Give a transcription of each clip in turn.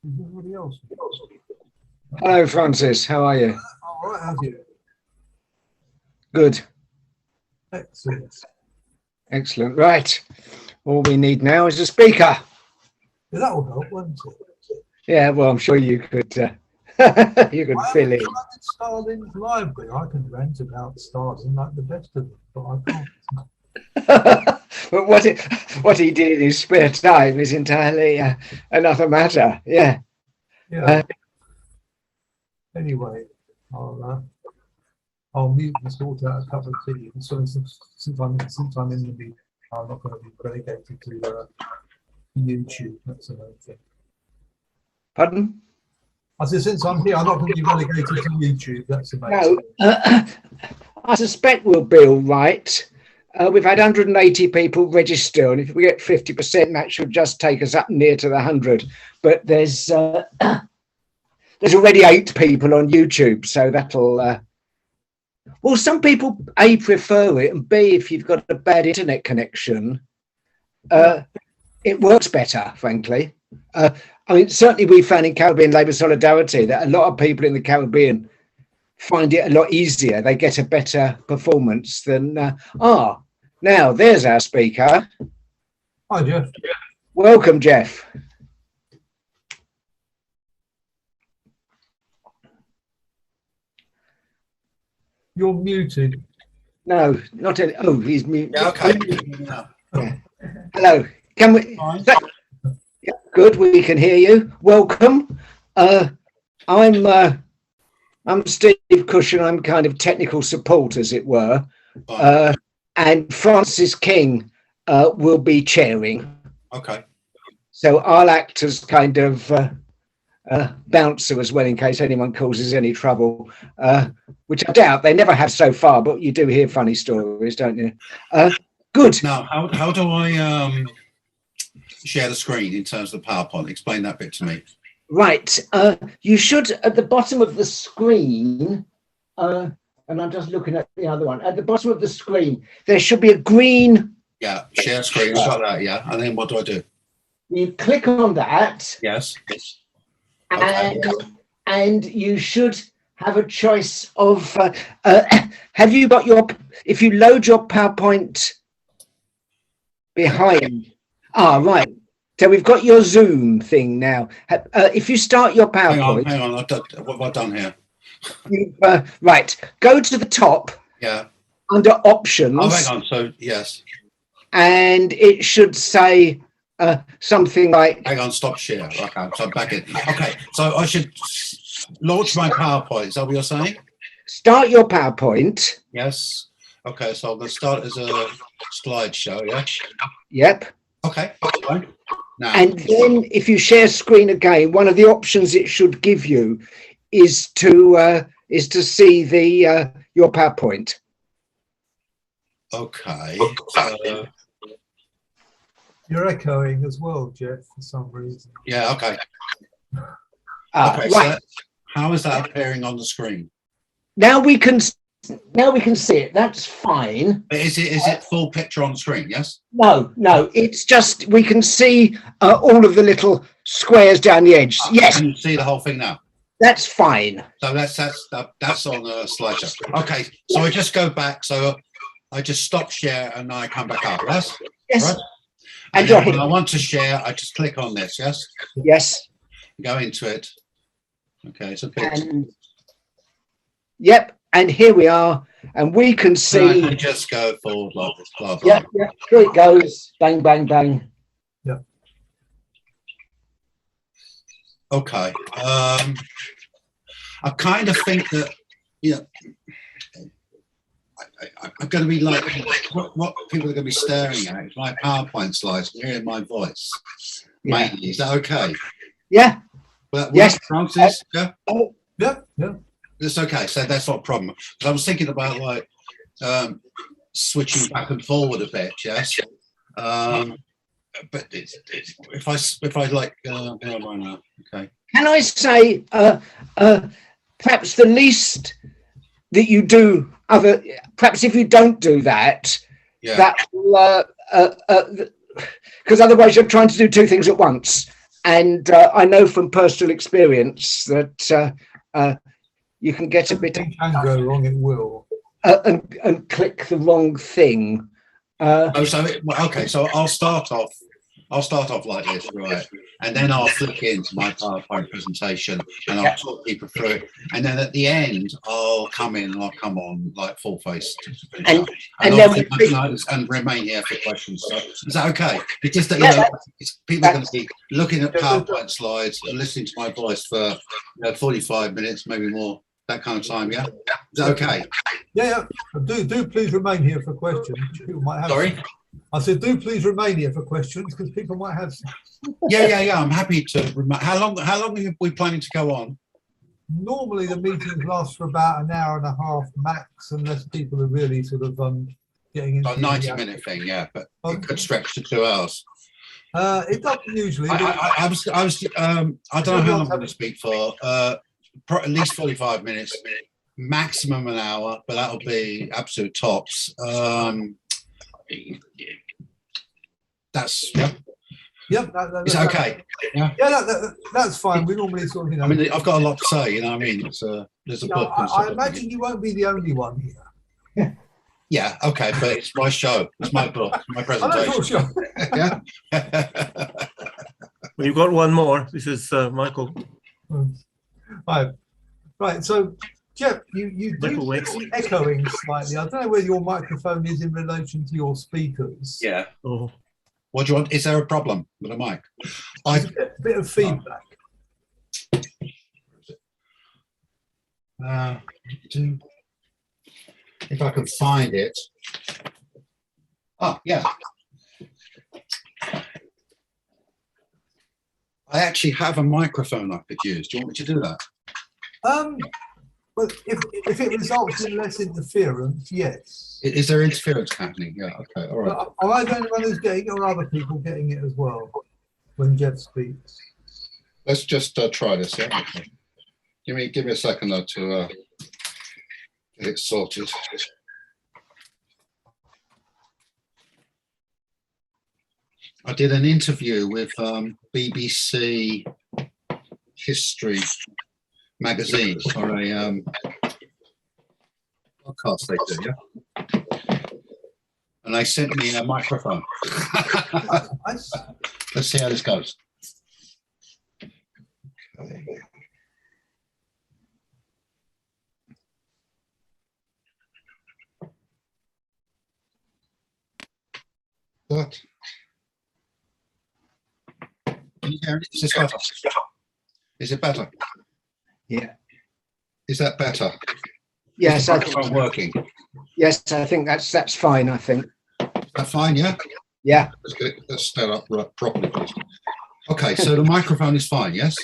Is everybody else? Hello, Francis. How are you? All right, how's you? Good. Excellent. Excellent. Right. All we need now is a speaker. Yeah, that will help, won't it? Yeah, well, I'm sure you could you could fill in. Stalin's library. I can rant about Stalin like the best of them, but I can't. But what he did in his spare time is entirely another matter. Yeah. Yeah. Anyway, I'll mute and sort out a cup of tea. And so since I'm in the meeting, I'm not going to be relegated to YouTube. That's another thing. Pardon? I said, since I'm here, I'm not going to be relegated to YouTube. That's amazing. No, I suspect we'll be all right. We've had 180 people register, and if we get 50%, that should just take us up near to the 100. But there's already 8 people on YouTube, so that'll. Well, some people A, prefer it, and B, if you've got a bad internet connection, it works better, frankly. I mean, certainly we found in Caribbean Labour Solidarity that a lot of people in the Caribbean find it a lot easier. They get a better performance than, now there's our speaker. Hi, Jeff. Welcome, Jeff. You're muted. No, not any. Oh, he's muted. Yeah, okay. Yeah. Hello. Can we? Fine. Yeah, good. We can hear you. Welcome. I'm Steve Cushion. I'm kind of technical support, as it were. And Francis King will be chairing. Okay. So I'll act as kind of bouncer as well, in case anyone causes any trouble, which I doubt they never have so far, but you do hear funny stories, don't you? Good. Now, how do I share the screen in terms of the PowerPoint? Explain that bit to me. Right. You should, at the bottom of the screen, and I'm just looking at the other one, at the bottom of the screen, there should be a green. Yeah, share screen. I've got that, yeah. And then what do I do? You click on that. Yes. And, and you should have a choice of, have you got your, if you load your PowerPoint behind, right. So we've got your Zoom thing now. If you start your PowerPoint. Hang on. What have I done here? Right, go to the top. Yeah. Under options. Oh, hang on. So, yes. And it should say something like. Hang on, stop share. Okay, so I'm back in. Okay, so I should launch my PowerPoint. Is that what you're saying? Start your PowerPoint. Yes. Okay, so I'm going to start as a slideshow, yeah? Yep. Okay, fine. Now. And then if you share screen again, one of the options it should give you is to see the your PowerPoint. Okay. You're echoing as well, Jeff, for some reason. Yeah, okay. Okay, right. so how is that appearing on the screen? Now we can see it. That's fine. Is it full picture on the screen? Yes. No. It's just we can see all of the little squares down the edge. Yes. Can you see the whole thing now? That's fine. So that's on the slideshow. Okay. So I just go back. So I just stop share and I come back up. Yes. Yes. Right? And when I want to share, I just click on this. Yes. Yes. Go into it. Okay. It's a picture. Yep. And here we are, and we can see. I just go forward like this. Blah, blah. Yep. Here it goes. Bang, bang, bang. Yeah. Okay. I kind of think that, I'm going to be like, what people are going to be staring at is my PowerPoint slides and hearing my voice. Yeah. Mainly. Is that okay? Yeah. Well, yes. Francis? Yeah. Yeah. It's okay. So that's not a problem. Because I was thinking about like switching back and forward a bit. Yes. But if I like, okay. Can I say, perhaps the least that you do, perhaps if you don't do that, yeah. that will, because otherwise you're trying to do 2 things at once. And I know from personal experience that you can get a bit It can go wrong, it will. and click the wrong thing. Okay, so I'll start off like this, right? And then I'll flick into my PowerPoint presentation and I'll talk people through it. And then at the end, I'll come on like full face and remain here for questions. So is that okay? It's just that, you know, people are going to be looking at PowerPoint slides and listening to my voice for 45 minutes, maybe more, that kind of time, yeah? Is that okay? Yeah. Do please remain here for questions. People might have. Sorry? I said, do please remain here for questions because people might have some. Yeah. I'm happy to. How long are we planning to go on? Normally, the meetings last for about an hour and a half max, unless people are really sort of getting into A 90-minute thing, yeah, but it could stretch to 2 hours. It doesn't usually. I don't know how long I'm going to speak for. At least 45 minutes, maximum an hour, but that'll be absolute tops. That's Is that okay? Yeah, that's fine. We normally sort of, you know. I mean, I've got a lot to say. You know what I mean? There's a book. I imagine you won't be the only one here. Yeah. Okay, but it's my show. It's my book. It's my presentation. Yeah. Well, you've got one more. This is Michael. Right. So, Jeff, you do echoing slightly. I don't know whether your microphone is in relation to your speakers. Yeah. Oh. What do you want? Is there a problem with the mic? A bit of feedback. If I can find it. Oh, yeah. I actually have a microphone I could use. Do you want me to do that? But if it results in less interference, yes. Is there interference happening? Yeah, okay, all right. But am I the only one who's getting it, or other people getting it as well when Jeff speaks? Let's just try this, yeah? Give me a second though to get it sorted. I did an interview with BBC History magazine for a podcast they do, yeah? And they sent me a microphone. Let's see how this goes. Okay. What? Can you hear it? Is this better? Is it better? Yeah. Is that better? Yes, I think it's working. Yes, I think that's fine. I think. Is that fine? Yeah. Yeah. Let's stand up properly, please. Okay, so the microphone is fine. Yes.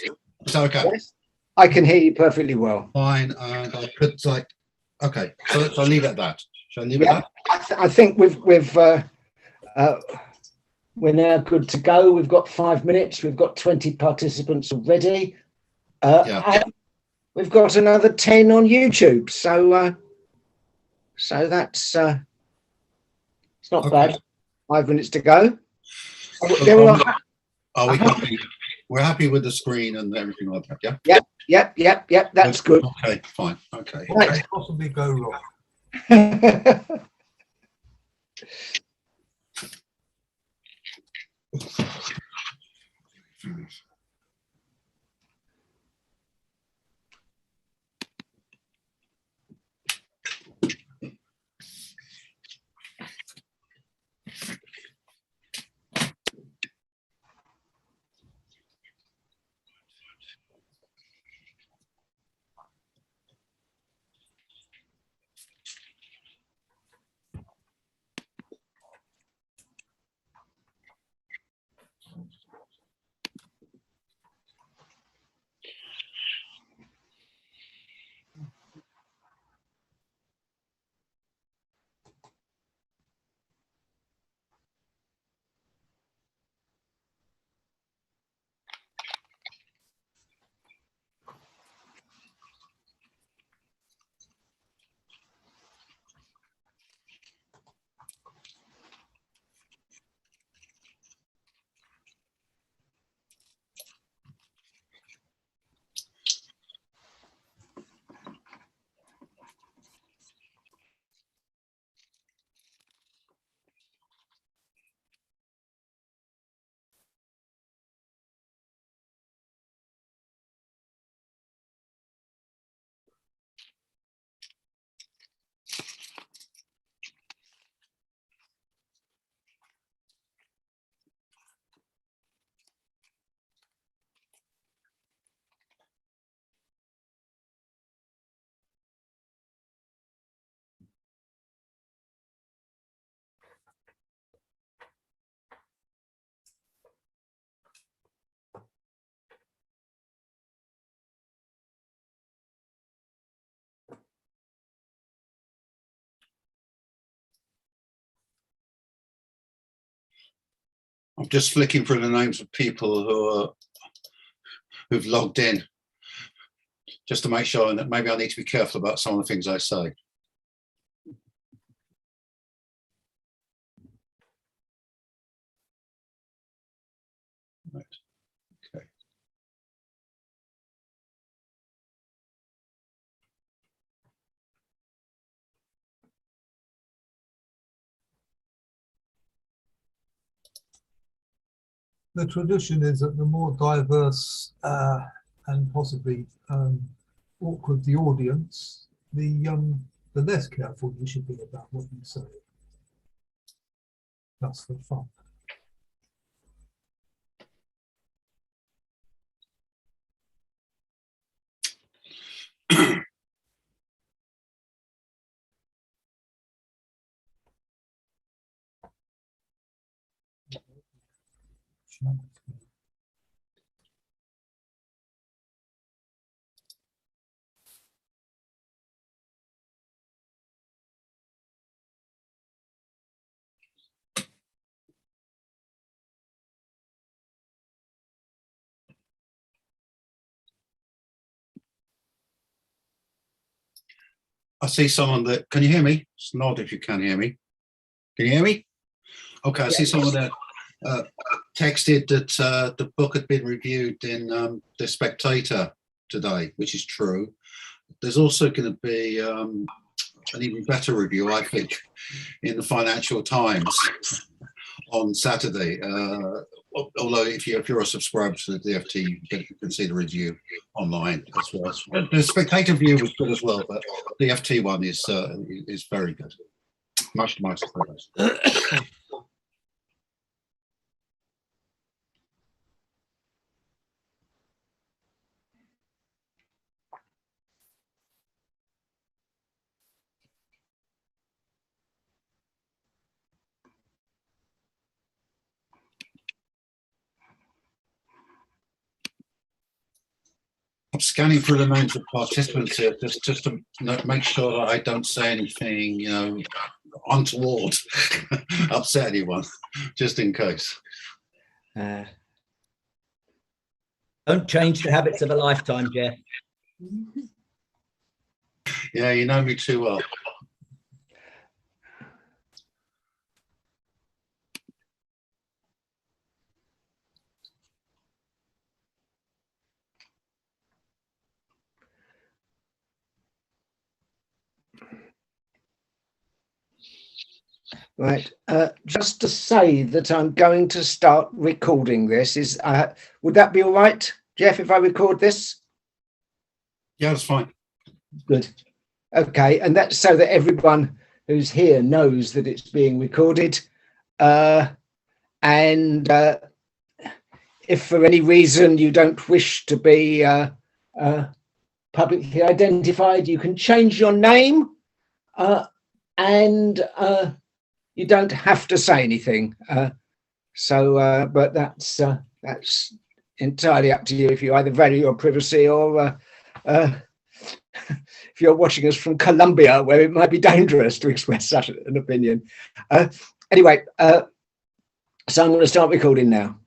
Is that okay? Yes. I can hear you perfectly well. Fine, and I could like. Okay, so I'll leave it at that. Shall I leave it at that? I think we're now good to go. We've got 5 minutes. We've got 20 participants already. And we've got another 10 on YouTube. So that's it's not bad. 5 minutes to go. Are we happy? We're happy with the screen and everything like that, yeah? Yep. That's good. Okay, fine. Okay. What could possibly go wrong? I'm just flicking through the names of people who've logged in, just to make sure that maybe I need to be careful about some of the things I say. Right. Okay. The tradition is that the more diverse and possibly awkward the audience, the less careful you should be about what you say. That's for fun. I see someone that, can you hear me? Just nod if you can hear me. Can you hear me? Okay, I see someone that texted that the book had been reviewed in the Spectator today, which is true. There's also going to be an even better review, I think, in the Financial Times on Saturday. Although if you're a subscriber to the DFT, you can see the review online as well. The Spectator view was good as well, but the DFT one is very good. Much to my surprise. I'm scanning through the names of participants here just to make sure that I don't say anything, you know, untoward, upset anyone, just in case. Don't change the habits of a lifetime, Jeff. Yeah, you know me too well. Right. Just to say that I'm going to start recording this. Would that be all right, Jeff, if I record this? Yeah, that's fine. Good. Okay, and that's so that everyone who's here knows that it's being recorded. And if for any reason you don't wish to be publicly identified, you can change your name, and you don't have to say anything. But that's entirely up to you if you either value your privacy or if you're watching us from Colombia, where it might be dangerous to express such an opinion. Anyway, so I'm going to start recording now.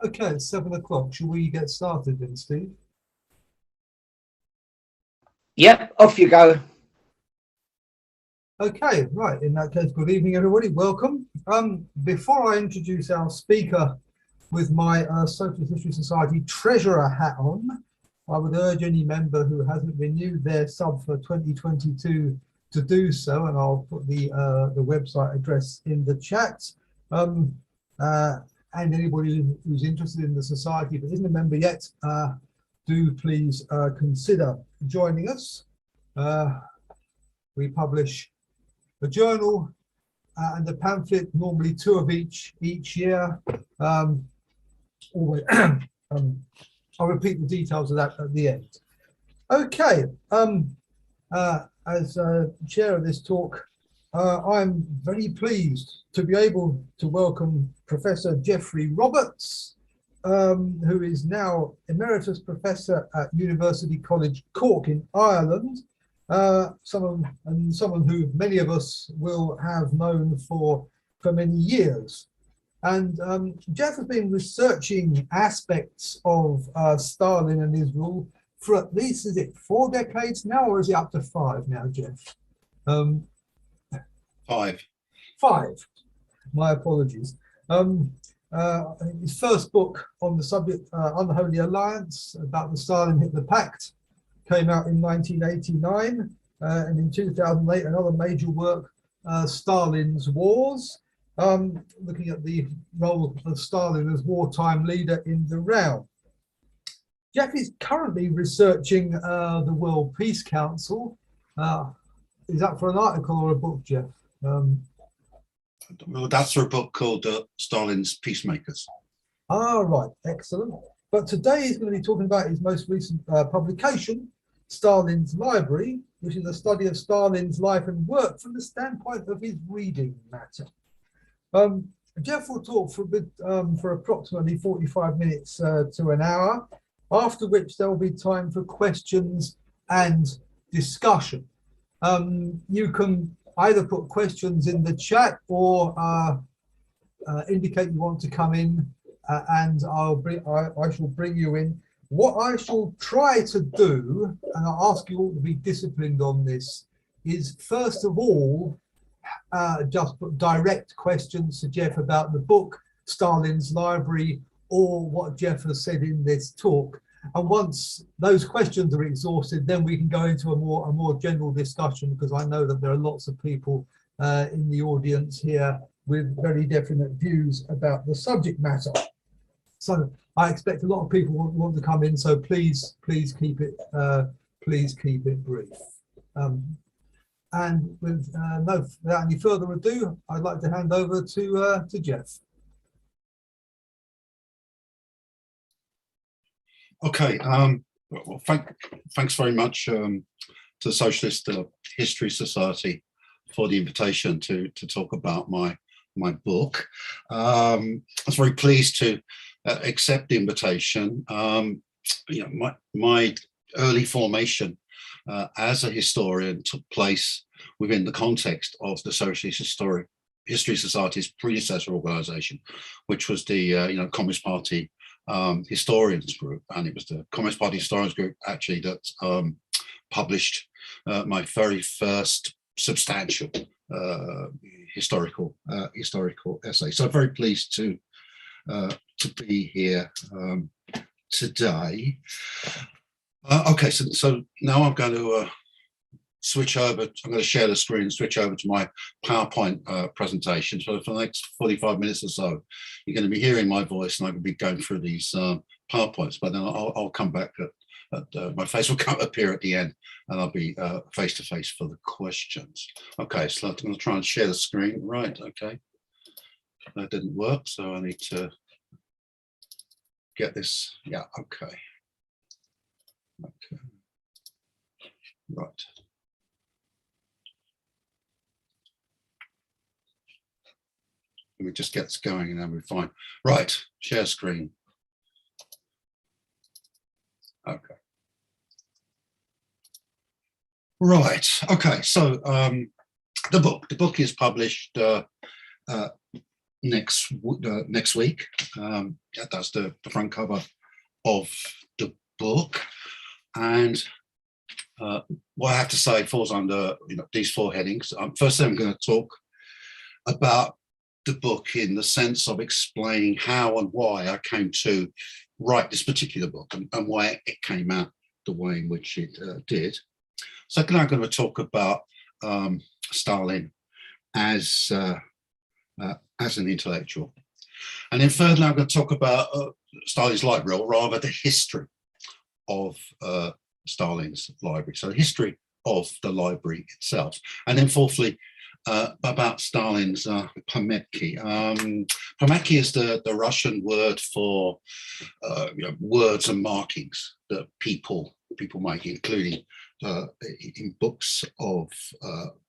Okay, it's 7 o'clock. Shall we get started then, Steve? Yep, off you go. Okay, right. In that case, good evening, everybody. Welcome. Before I introduce our speaker with my Socialist History Society treasurer hat on, I would urge any member who hasn't renewed their sub for 2022 to do so, and I'll put the website address in the chat. And anybody who's interested in the society but isn't a member yet, do please consider joining us. We publish a journal and a pamphlet, normally 2 of each year. Always, I'll repeat the details of that at the end. Okay, as chair of this talk, I'm very pleased to be able to welcome Professor Geoffrey Roberts, who is now Emeritus Professor at University College Cork in Ireland, someone who many of us will have known for many years. And Jeff has been researching aspects of Stalin and his rule for at least, is it 4 decades now, or is it up to 5 now, Jeff? 5. 5. My apologies. His first book on the subject, Unholy Alliance, about the Stalin-Hitler Pact, came out in 1989. And in 2008, another major work, Stalin's Wars, looking at the role of Stalin as wartime leader in the realm. Jeff is currently researching the World Peace Council. Is that for an article or a book, Jeff? Well, that's for a book called Stalin's Peacemakers. Right, excellent. But today he's going to be talking about his most recent publication, Stalin's Library, which is a study of Stalin's life and work from the standpoint of his reading matter. Jeff will talk for a bit, for approximately 45 minutes to an hour, after which there will be time for questions and discussion. You can either put questions in the chat or indicate you want to come in, and I shall bring you in. What I shall try to do, and I ask you all to be disciplined on this, is first of all, just put direct questions to Jeff about the book, Stalin's Library, or what Jeff has said in this talk. And once those questions are exhausted, then we can go into a more general discussion, because I know that there are lots of people in the audience here with very definite views about the subject matter. So I expect a lot of people want to come in, so please keep it brief. And without any further ado, I'd like to hand over to Jeff. Okay. Well, thanks very much to the Socialist History Society for the invitation to talk about my book. I was very pleased to accept the invitation. My early formation as a historian took place within the context of the Socialist History Society's predecessor organisation, which was the Communist Party Historians Group, and it was the Communist Party Historians Group actually that published my very first substantial historical essay. So I'm very pleased to be here today. Okay, so now I'm going to switch over. I'm going to share the screen and switch over to my PowerPoint presentation. So for the next 45 minutes or so, you're going to be hearing my voice, and I'm going to be going through these PowerPoints. But then I'll come back my face will appear at the end, and I'll be face to face for the questions. Okay, so I'm going to try and share the screen. Right. Okay, that didn't work, so I need to get this. Yeah. Okay. Okay. Right. Let me just get this going and then we're fine. Right, share screen. Okay. Right, okay, so the book is published next week. That's the front cover of the book. And what I have to say falls under these 4 headings. First, I'm going to talk about the book in the sense of explaining how and why I came to write this particular book and why it came out the way in which it did. Second, I'm going to talk about Stalin as an intellectual. And then thirdly, I'm going to talk about Stalin's library, or rather the history of Stalin's library. So the history of the library itself. And then fourthly, about Stalin's pametki. Pametki is the Russian word for words and markings that people make, including in books of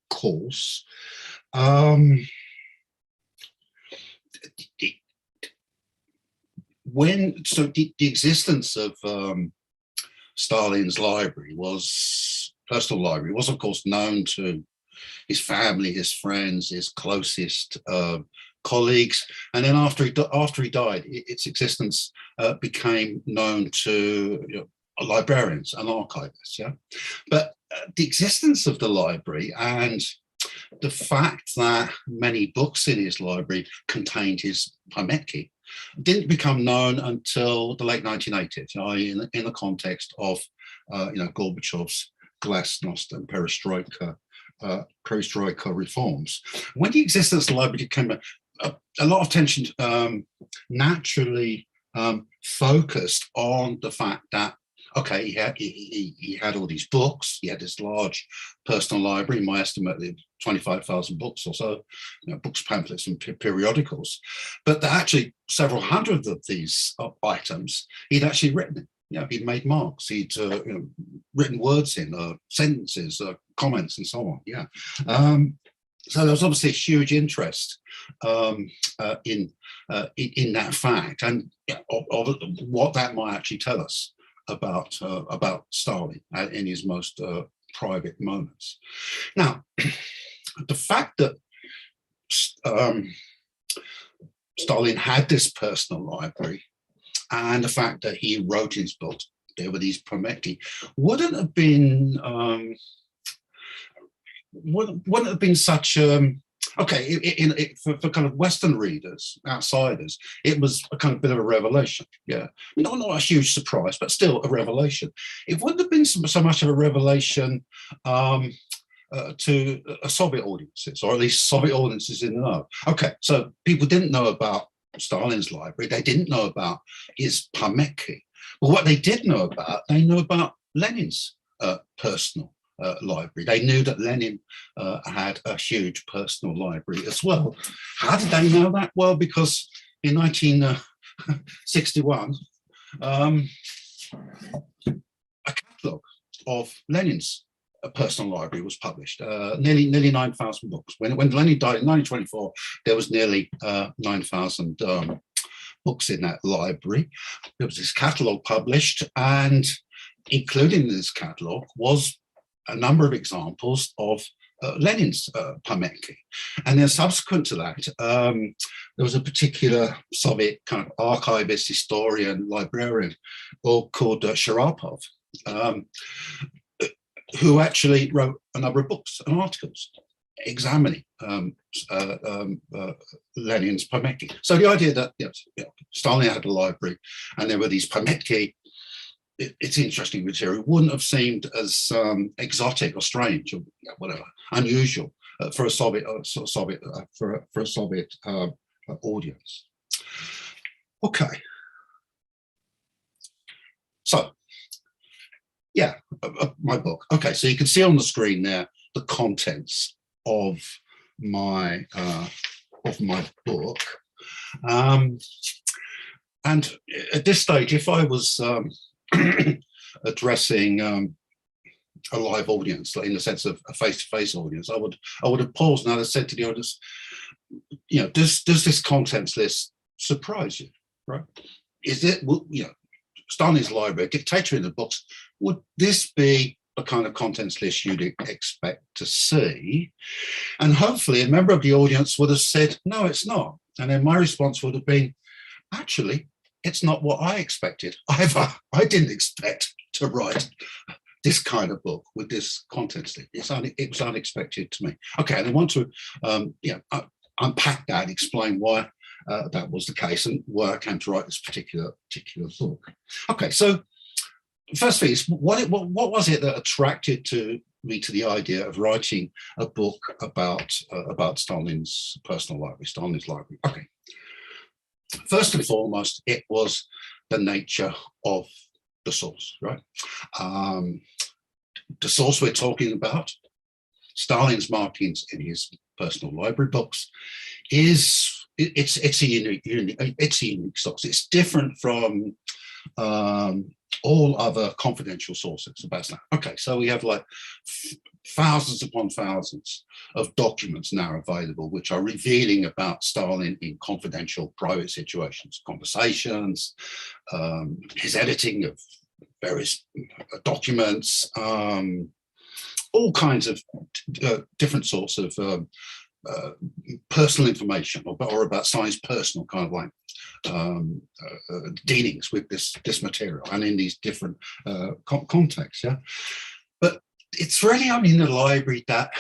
course. The existence of Stalin's library personal library was of course known to his family, his friends, his closest colleagues, and then after he died, its existence became known to librarians and archivists. Yeah, but the existence of the library and the fact that many books in his library contained his pametki didn't become known until the late 1980s, in the context of Gorbachev's glasnost and perestroika reforms. When the existence of the library became a lot of tension naturally focused on the fact that, okay, he had all these books, he had this large personal library, in my estimate, 25,000 books or so, books, pamphlets, and periodicals, but that actually several hundred of these items he'd actually written. He'd made marks, he'd written words in, sentences, comments, and so on. Yeah. So there was obviously a huge interest in that fact, and of what that might actually tell us about Stalin in his most private moments. Now, the fact that Stalin had this personal library, and the fact that he wrote his book, there were these pametki, wouldn't have been such okay, for kind of Western readers, outsiders, it was a kind of bit of a revelation. Yeah, not a huge surprise, but still a revelation. It wouldn't have been so much of a revelation to Soviet audiences, or at least Soviet audiences in the know. Okay, so people didn't know about Stalin's library, they didn't know about his pametki. But what they did know about, they knew about Lenin's personal library. They knew that Lenin had a huge personal library as well. How did they know that? Well, because in 1961, a catalogue of Lenin's personal library was published, nearly 9,000 books. When Lenin died in 1924, there was nearly 9,000 books in that library. There was this catalogue published, and included in this catalogue was a number of examples of Lenin's pametki. And then subsequent to that, there was a particular Soviet kind of archivist, historian, librarian called Sharapov, who actually wrote a number of books and articles examining Lenin's pametki. So the idea that Stalin had a library and there were these pametki, it's interesting material. It wouldn't have seemed as exotic or strange or whatever, unusual for a Soviet audience. Okay, so yeah, my book. Okay, so you can see on the screen there the contents of my book, and at this stage, if I was addressing a live audience, in the sense of a face-to-face audience, I would have paused and I'd have said to the audience, does this contents list surprise you? Right? Is it, Stalin's library, Dictator in the books, would this be a kind of contents list you'd expect to see? And hopefully a member of the audience would have said, no, it's not. And then my response would have been, actually, it's not what I expected. I didn't expect to write this kind of book with this contents list. It was unexpected to me. Okay, and I want to unpack that and explain why that was the case and why I came to write this particular book. Okay, so first thing is, what was it that attracted me to the idea of writing a book about Stalin's personal library, Stalin's library? Okay, first and foremost, it was the nature of the source, right? The source we're talking about, Stalin's markings in his personal library books, it's a unique source. It's different from all other confidential sources about Stalin. Okay, so we have like thousands upon thousands of documents now available, which are revealing about Stalin in confidential private situations, conversations, his editing of various documents, all kinds of different sorts of personal information or about Stalin's personal kind of like dealings with this material and in these different contexts. Yeah, but it's really only in the library that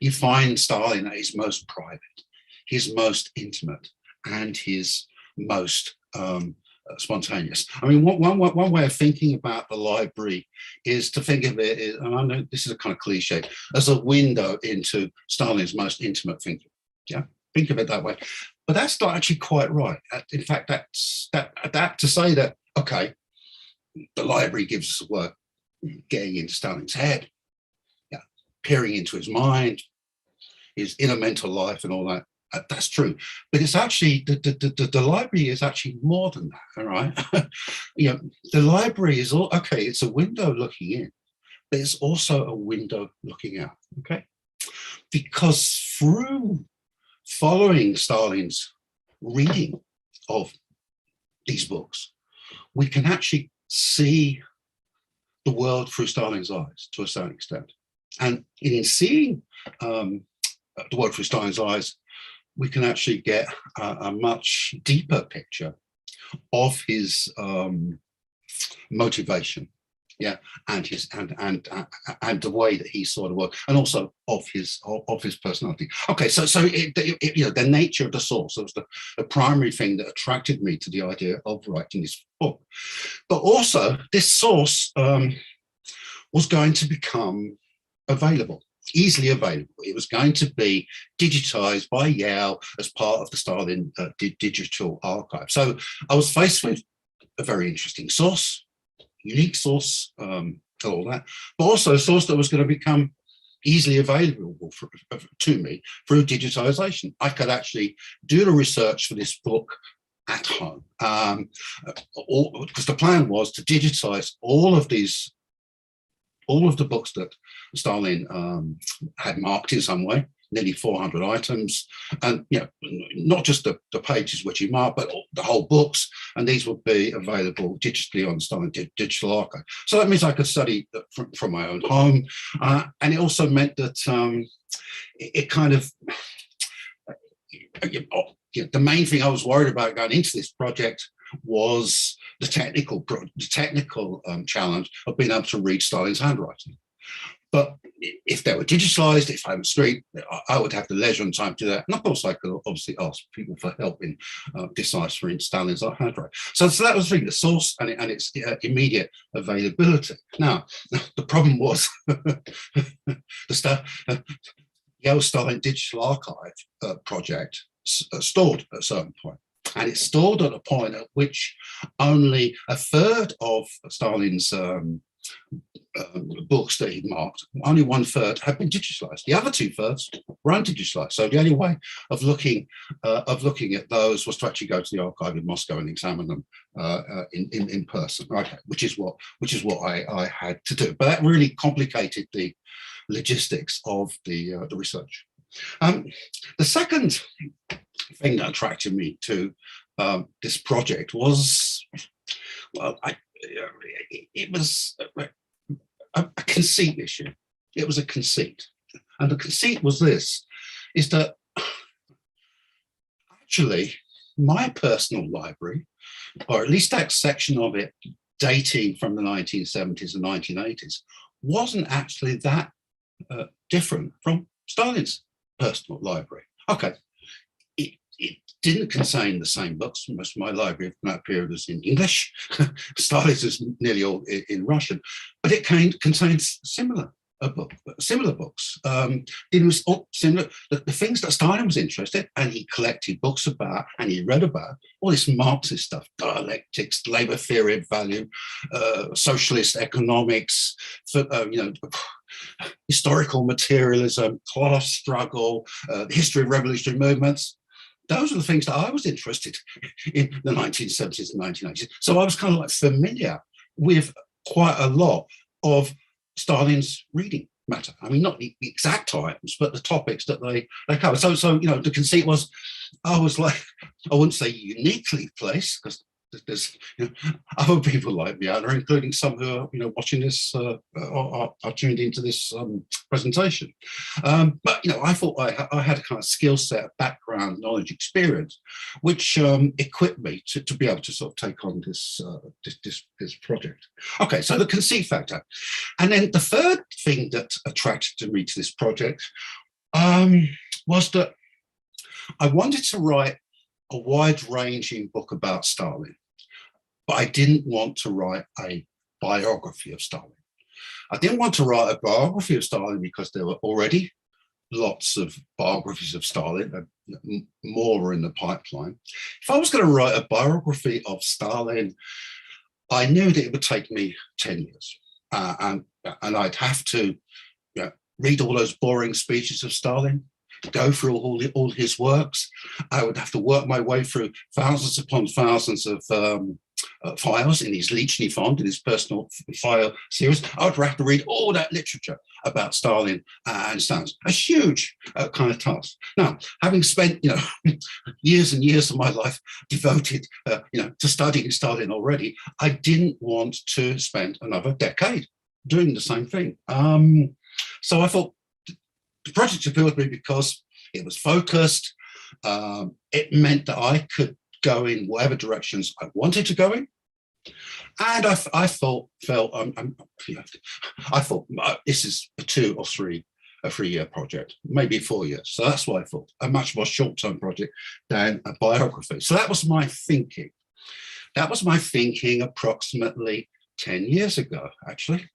you find Stalin at his most private, his most intimate, and his most spontaneous. I mean, one way of thinking about the library is to think of it, and I know this is a kind of cliche, as a window into Stalin's most intimate thinking. Yeah, think of it that way. But that's not actually quite right. In fact, that to say that, okay, the library gives us a work getting into Stalin's head, yeah, peering into his mind, his inner mental life and all that. That's true, but it's actually the library is actually more than that. All right, you know, the library is all okay. It's a window looking in, but it's also a window looking out. Okay, because through following Stalin's reading of these books, we can actually see the world through Stalin's eyes to a certain extent, and in seeing the world through Stalin's eyes, we can actually get a much deeper picture of his motivation, yeah, and his and the way that he sort of worked, and also of his personality. Okay, so you know, the nature of the source was the primary thing that attracted me to the idea of writing this book, but also this source was going to become available. Easily available. It was going to be digitized by Yale as part of the Stalin digital archive. So I was faced with a very interesting source, unique source, all that, but also a source that was going to become easily available to me through digitization. I could actually do the research for this book at home, because the plan was to digitize all of the books that Stalin had marked in some way, nearly 400 items, and you know, not just the pages which he marked, but the whole books, and these would be available digitally on Stalin Digital Archive. So that means I could study from my own home, and it also meant that it kind of, the main thing I was worried about going into this project was the technical challenge of being able to read Stalin's handwriting. But if they were digitalized, if I'm straight, I would have the leisure and time to do that. And of course, I could obviously ask people for help in deciphering Stalin's handwriting. So that was really the source and its immediate availability. Now, the problem was the Yale Stalin Digital Archive project stalled at a certain point. And it stalled at a point at which only a third of Stalin's books that he'd marked, only 1/3 had been digitalized. The other 2/3 were undigitalized. So the only way of looking at those was to actually go to the archive in Moscow and examine them in person. Okay, which is what I had to do. But that really complicated the logistics of the research. The second thing that attracted me to this project was, well, it was a conceit issue. It was a conceit. And the conceit was this, is that actually my personal library, or at least that section of it dating from the 1970s and 1980s, wasn't actually that different from Stalin's personal library. Okay, it didn't contain the same books. Most of my library from that period was in English. Stalin's is nearly all in Russian, but it contains similar books. It was all similar. The things that Stalin was interested, and he collected books about, and he read about all this Marxist stuff: dialectics, labor theory of value, socialist economics, historical materialism, class struggle, the history of revolutionary movements. those are the things that I was interested in the 1970s and 1980s. So I was kind of like familiar with quite a lot of Stalin's reading matter. I mean, not the exact items, but the topics that they cover. So you know, the conceit was, I was like, I wouldn't say uniquely placed, because there's, you know, other people like me out there, including some who are, you know, watching this are tuned into this presentation. But you know, I thought I had a kind of skill set, background, knowledge, experience, which equipped me to be able to sort of take on this project. Okay, so the conceit factor, and then the third thing that attracted me to this project was that I wanted to write a wide-ranging book about Stalin, but I didn't want to write a biography of Stalin. I didn't want to write a biography of Stalin because there were already lots of biographies of Stalin, and more were in the pipeline. If I was going to write a biography of Stalin, I knew that it would take me 10 years, and I'd have to, you know, read all those boring speeches of Stalin, go through all his works. I would have to work my way through thousands upon thousands of files in his Lichny font, in his personal file series. I would have to read all that literature about Stalin and Stalin. A huge kind of task. Now, having spent, you know, years and years of my life devoted, you know, to studying Stalin already, I didn't want to spend another decade doing the same thing. So I thought, the project appealed to me because it was focused. It meant that I could go in whatever directions I wanted to go in, and I thought this is a 2 or 3 year project, maybe 4 years. So that's why I thought a much more short-term project than a biography. So that was my thinking. That was my thinking approximately 10 years ago, actually.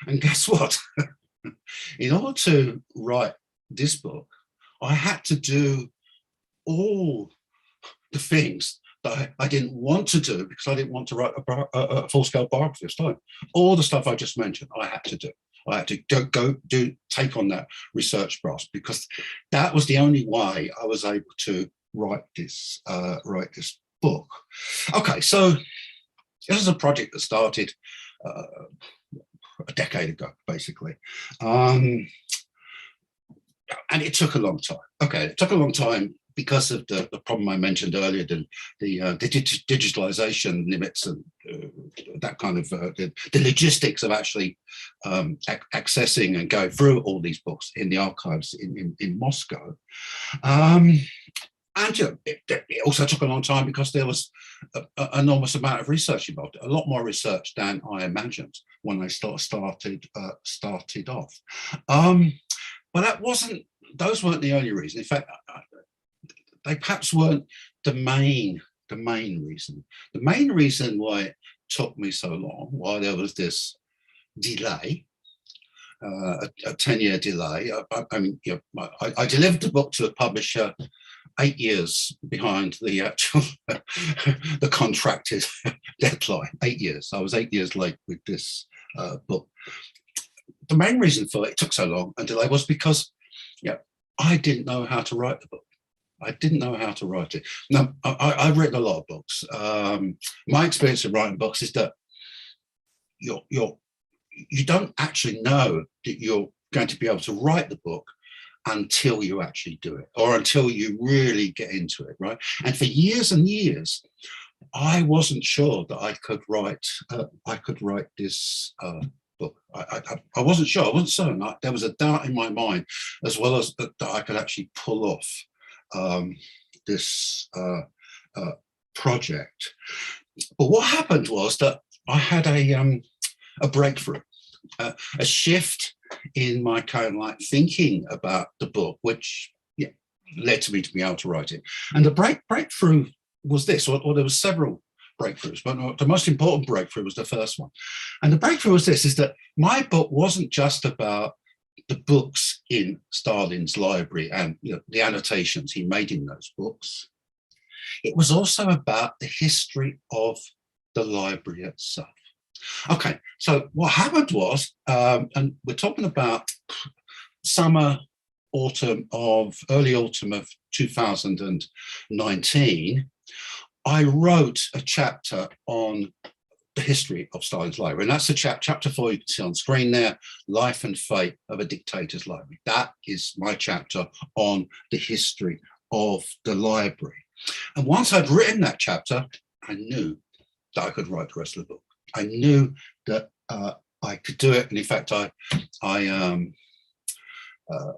And guess what? In order to write this book, I had to do all the things that I didn't want to do because I didn't want to write a full-scale biography of Stalin. All the stuff I just mentioned, I had to do. I had to take on that research task, because that was the only way I was able to write this book. Okay, so this is a project that started a decade ago, basically. And it took a long time. Okay, it took a long time because of the problem I mentioned earlier, the digitalization limits and that kind of the logistics of actually accessing and going through all these books in the archives in Moscow. And it also took a long time because there was an enormous amount of research involved, a lot more research than I imagined when I started off. But those weren't the only reason. In fact, they perhaps weren't the main reason. The main reason why it took me so long, why there was this delay, a 10-year delay. I mean, you know, I delivered the book to the publisher 8 years behind the actual the contracted deadline. 8 years. I was 8 years late with this book. The main reason for it took so long and delay was because, yeah, I didn't know how to write the book. I didn't know how to write it. Now, I've written a lot of books. My experience of writing books is that you don't actually know that you're going to be able to write the book until you actually do it, or until you really get into it, right? And for years and years, I wasn't sure that I could write this book. I wasn't sure. I wasn't certain. There was a doubt in my mind, as well as that I could actually pull off this project. But what happened was that I had a breakthrough, a shift in my kind of like thinking about the book, which led to me to be able to write it. And the breakthrough was this, or there were several breakthroughs, but the most important breakthrough was the first one. And the breakthrough was this, is that my book wasn't just about the books in Stalin's library and the annotations he made in those books. It was also about the history of the library itself. Okay, so what happened was, and we're talking about summer early autumn of 2019, I wrote a chapter on the history of Stalin's library. And that's the chapter 4 you can see on screen there, Life and Fate of a Dictator's Library. That is my chapter on the history of the library. And once I'd written that chapter, I knew that I could write the rest of the book. I knew that I could do it. And in fact, I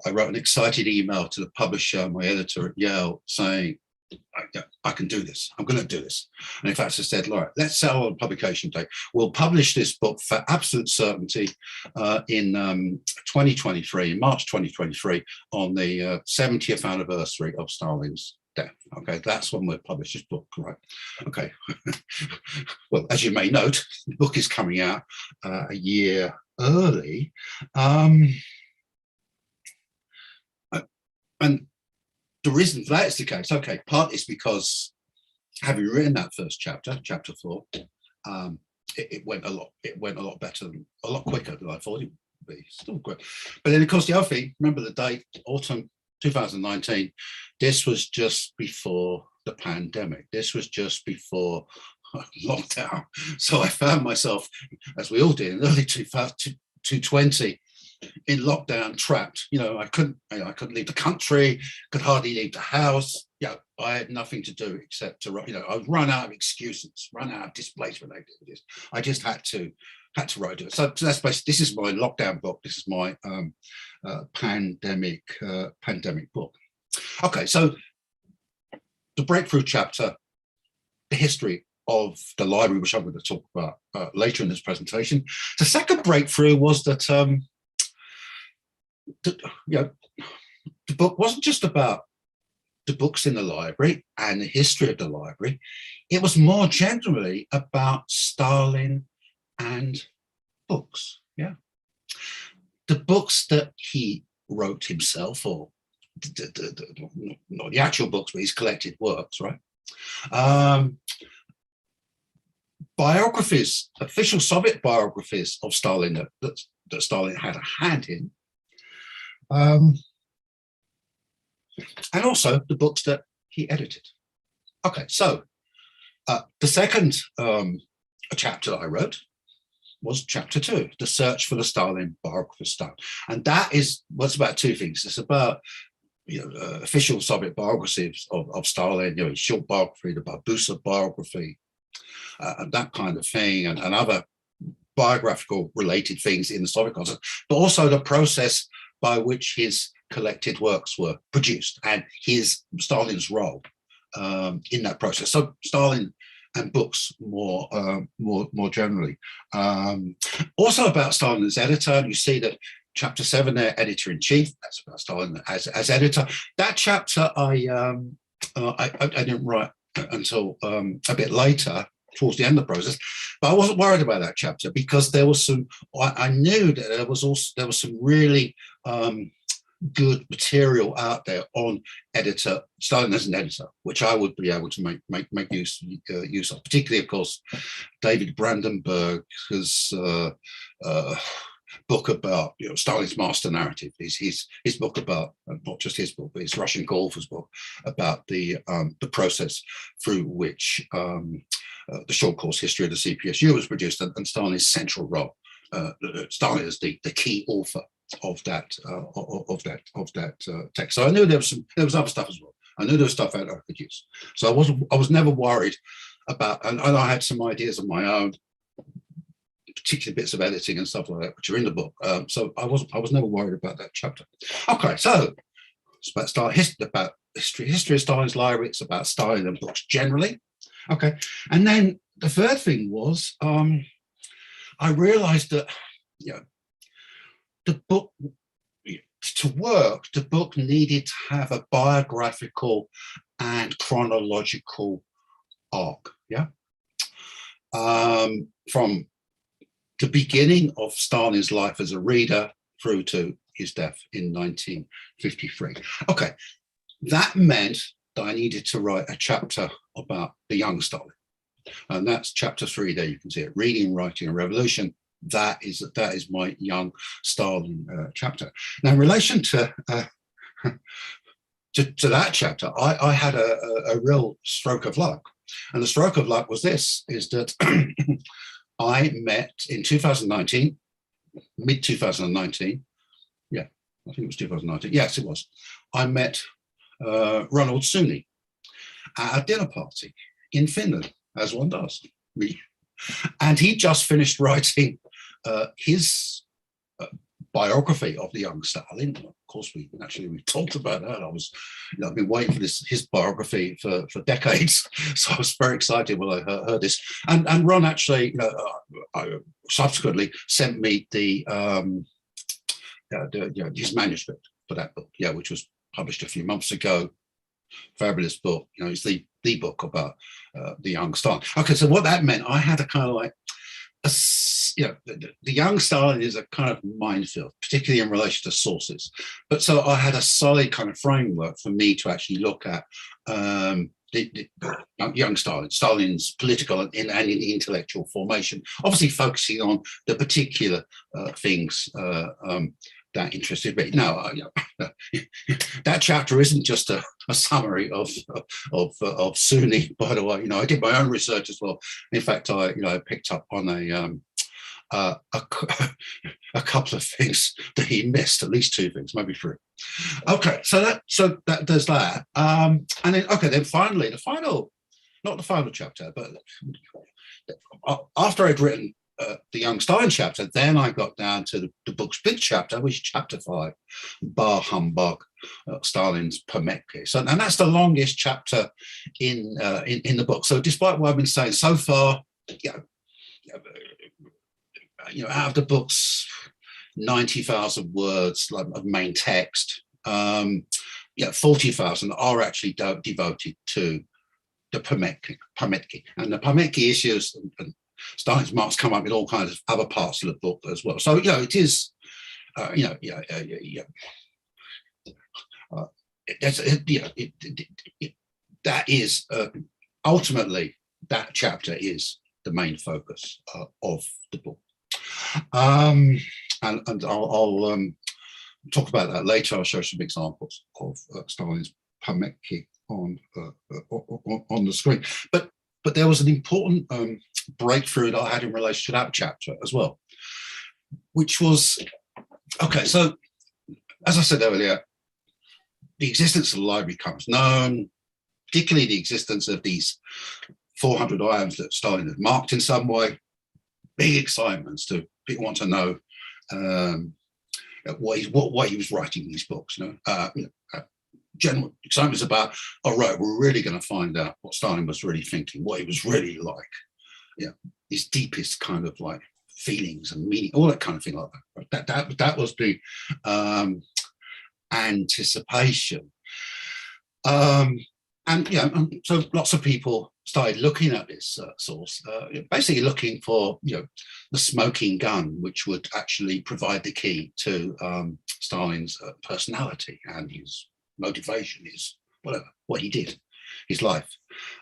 wrote an excited email to the publisher, my editor at Yale, saying, I can do this. I'm going to do this. And in fact, I said, Laura, let's set our publication date. We'll publish this book for absolute certainty in 2023, March 2023, on the 70th anniversary of Stalin's death. Okay, that's when we'll publish this book, right? Okay. Well, as you may note, the book is coming out a year early. And the reason for that is the case, okay, part is because having written that first chapter, chapter 4, it went a lot better, a lot quicker than I thought it would be. Still great. But then of course the other thing, remember the date, autumn 2019, this was just before the pandemic. This was just before lockdown. So I found myself, as we all did in early 2020, in lockdown, trapped. I couldn't leave the country, could hardly leave the house. I had nothing to do except to write. I was run out of excuses, run out of displacement activities. I just had to write it. So that's basically, this is my lockdown book. This is my pandemic book. Okay, so the breakthrough chapter, the history of the library, which I'm going to talk about later in this presentation. The second breakthrough was that the book wasn't just about the books in the library and the history of the library. It was more generally about Stalin and books. Yeah, the books that he wrote himself, or not the actual books, but his collected works, right? Biographies, official Soviet biographies of Stalin that Stalin had a hand in. And also the books that he edited. Okay, so the second chapter that I wrote was chapter 2, the search for the Stalin biography of Stalin. And that was about two things. It's about official Soviet biographies of Stalin, his short biography, the Ussr biography, and that kind of thing, and other biographical related things in the Soviet context, but also the process by which his collected works were produced and Stalin's role in that process. So Stalin and books more generally. Also about Stalin as editor, and you see that chapter 7 there, editor-in-chief, that's about Stalin as editor. That chapter I didn't write until a bit later, towards the end of the process, but I wasn't worried about that chapter because there was I knew that there was some really good material out there on Stalin as an editor, which I would be able to make use of, particularly, of course, David Brandenburg's book about Stalin's master narrative. His book about, not just his book, but his Russian golfer's book about the process through which the short course history of the CPSU was produced, and Stalin's central role. Stalin is the key author of that text. So I knew there was other stuff as well. I knew there was stuff out there I could use. So I was never worried about, and I had some ideas of my own, particular bits of editing and stuff like that, which are in the book. So I was never worried about that chapter. Okay, so it's about history of Stalin's library. It's about Stalin and books generally. Okay, and then the third thing was I realized that the book, to work, the book needed to have a biographical and chronological arc. Yeah, from the beginning of Stalin's life as a reader through to his death in 1953. Okay, that meant that I needed to write a chapter about the young Stalin. And that's chapter 3 there, you can see it, Reading, Writing and Revolution. That is my young Stalin chapter. Now, in relation to to that chapter, I had a real stroke of luck. And the stroke of luck was this, is that I met in 2019, mid 2019. Yeah, I think it was 2019. Yes, it was. I met Ronald Sunni at a dinner party in Finland, as one does. And he just finished writing his biography of the young Stalin. Of course, we talked about that. I've been waiting for his biography for decades, so I was very excited when I heard this. And Ron actually, subsequently sent me his manuscript for that book, which was published a few months ago. Fabulous book. It's the book about the young Stalin. Okay, so what that meant, I had a kind of like the young Stalin is a kind of minefield, particularly in relation to sources. But so I had a solid kind of framework for me to actually look at the young Stalin's political and intellectual formation, obviously focusing on the particular things that interested me. Now, that chapter isn't just a summary of Sunni, by the way. I did my own research as well. In fact, I picked up on a couple of things that he missed, at least two things, maybe three. Okay, so that does that. And then finally, not the final chapter, but after I'd written the young Stalin chapter, then I got down to the book's big chapter, which is chapter 5, Bar Humbug, Stalin's Pametki. So, and that's the longest chapter in the book. So despite what I've been saying so far, out of the book's 90,000 words of main text, 40,000 are actually devoted to the Pametki. And the Pametki issues and Stalin's marks come up in all kinds of other parts of the book as well. So, it is, that is ultimately, that chapter is the main focus of the book. And I'll talk about that later. I'll show some examples of Stalin's Pametki on the screen. But there was an important breakthrough that I had in relation to that chapter as well, which was, so as I said earlier, the existence of the library becomes known, particularly the existence of these 400 items that Stalin had marked in some way. Big excitements to people want to know what he was writing in these books. General excitement is about, we're really going to find out what Stalin was really thinking, what he was really like, his deepest kind of like feelings and meaning, all that kind of thing like that. That was the anticipation. So lots of people started looking at this source, basically looking for the smoking gun, which would actually provide the key to Stalin's personality and his motivation, his whatever, what he did, his life.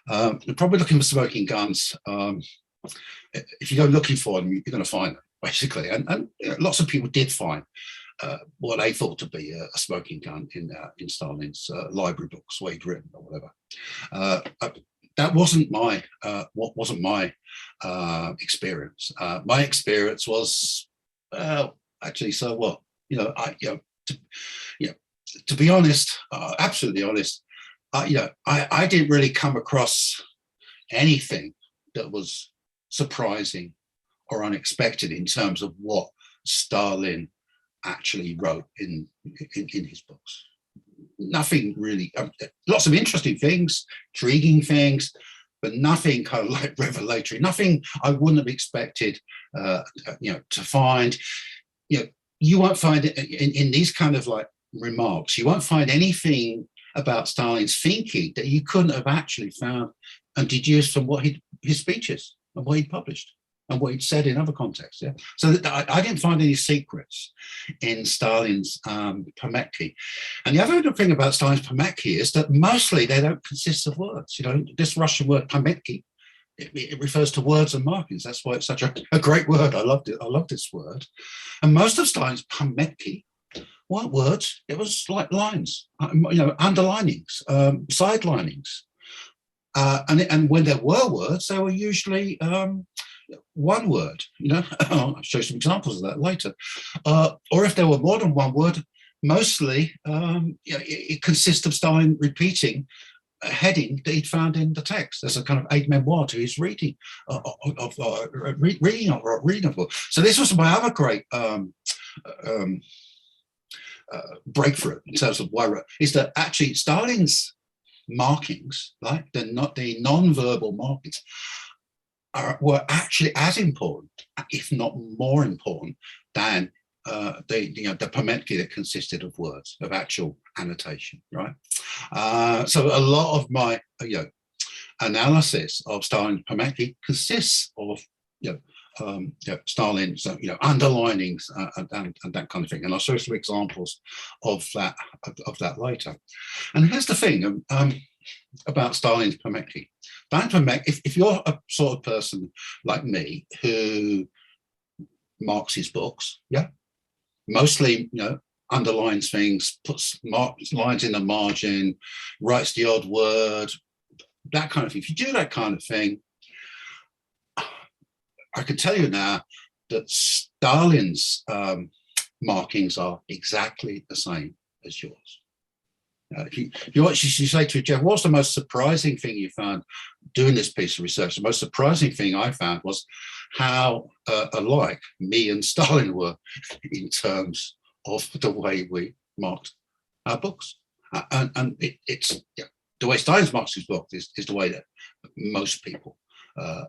They're probably looking for smoking guns. If you go looking for them, you're going to find them, basically. And lots of people did find what they thought to be a smoking gun in Stalin's library books, what he'd written or whatever. That wasn't my experience. My experience was, actually, so what? To be honest, absolutely honest, I didn't really come across anything that was surprising or unexpected in terms of what Stalin actually wrote in his books. Nothing really, lots of interesting things, intriguing things, but nothing kind of like revelatory, nothing I wouldn't have expected to find. You won't find it in these kind of like remarks, you won't find anything about Stalin's thinking that you couldn't have actually found and deduced from his speeches and what he'd published and what he'd said in other contexts. So I didn't find any secrets in Stalin's Pametki. And the other good thing about Stalin's Pametki is that mostly they don't consist of words. This Russian word Pametki, it refers to words and markings. That's why it's such a great word. I loved it. I love this word. And most of Stalin's Pametki weren't words. It was like lines, underlinings, sidelinings. And when there were words, they were usually one word. I'll show you some examples of that later. Or if there were more than one word, mostly it consists of Stalin repeating a heading that he'd found in the text. There's a kind of aid memoir to his reading reading of book. So this was my other great breakthrough in terms of why is that actually Stalin's markings, like the non-verbal markings, were actually as important, if not more important, than the Pametki that consisted of words, of actual annotation, right? So a lot of my analysis of Stalin's Pametki consists of Stalin's underlinings and that kind of thing, and I'll show some examples of that later. And here's the thing about Stalin's Pametki. If you're a sort of person like me who marks his books, mostly underlines things, puts lines in the margin, writes the odd word, that kind of thing. If you do that kind of thing, I can tell you now that Stalin's markings are exactly the same as yours. You say to Jeff, what's the most surprising thing you found doing this piece of research? The most surprising thing I found was how alike me and Stalin were in terms of the way we marked our books. And it's the way Stalin marks his book is the way that most people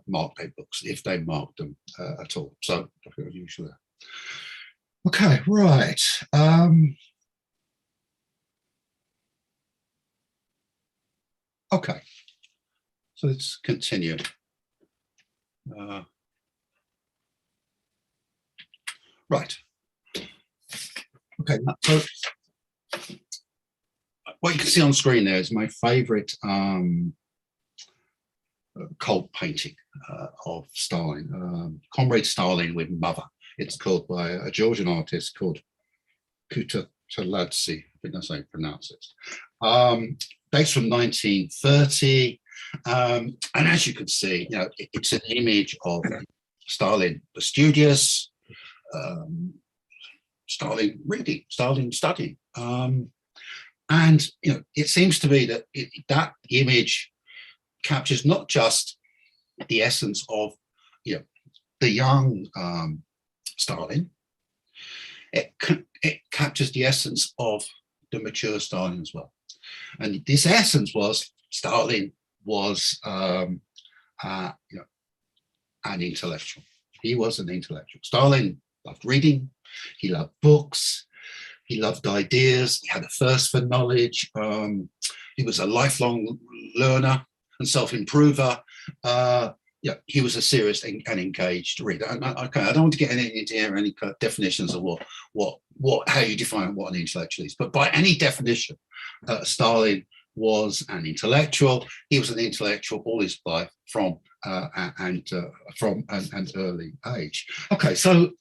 mark their books, if they mark them at all. So usually. Okay, right. Okay, so let's continue. Right. Okay, so what you can see on screen there is my favorite cult painting of Stalin, Comrade Stalin with Mother. It's called by a Georgian artist called Kutaladze, I think that's how you pronounce it. Dates from 1930, and as you can see, it's an image of Stalin the studious, Stalin reading, Stalin studying, and it seems to be that that image captures not just the essence of the young Stalin, it captures the essence of the mature Stalin as well. And this essence was Stalin was an intellectual. He was an intellectual. Stalin loved reading. He loved books. He loved ideas. He had a thirst for knowledge. He was a lifelong learner and self-improver. He was a serious and engaged reader. And I don't want to get into any kind of definitions of how you define what an intellectual is, but by any definition, Stalin was an intellectual. He was an intellectual all his life from an early age. Okay, so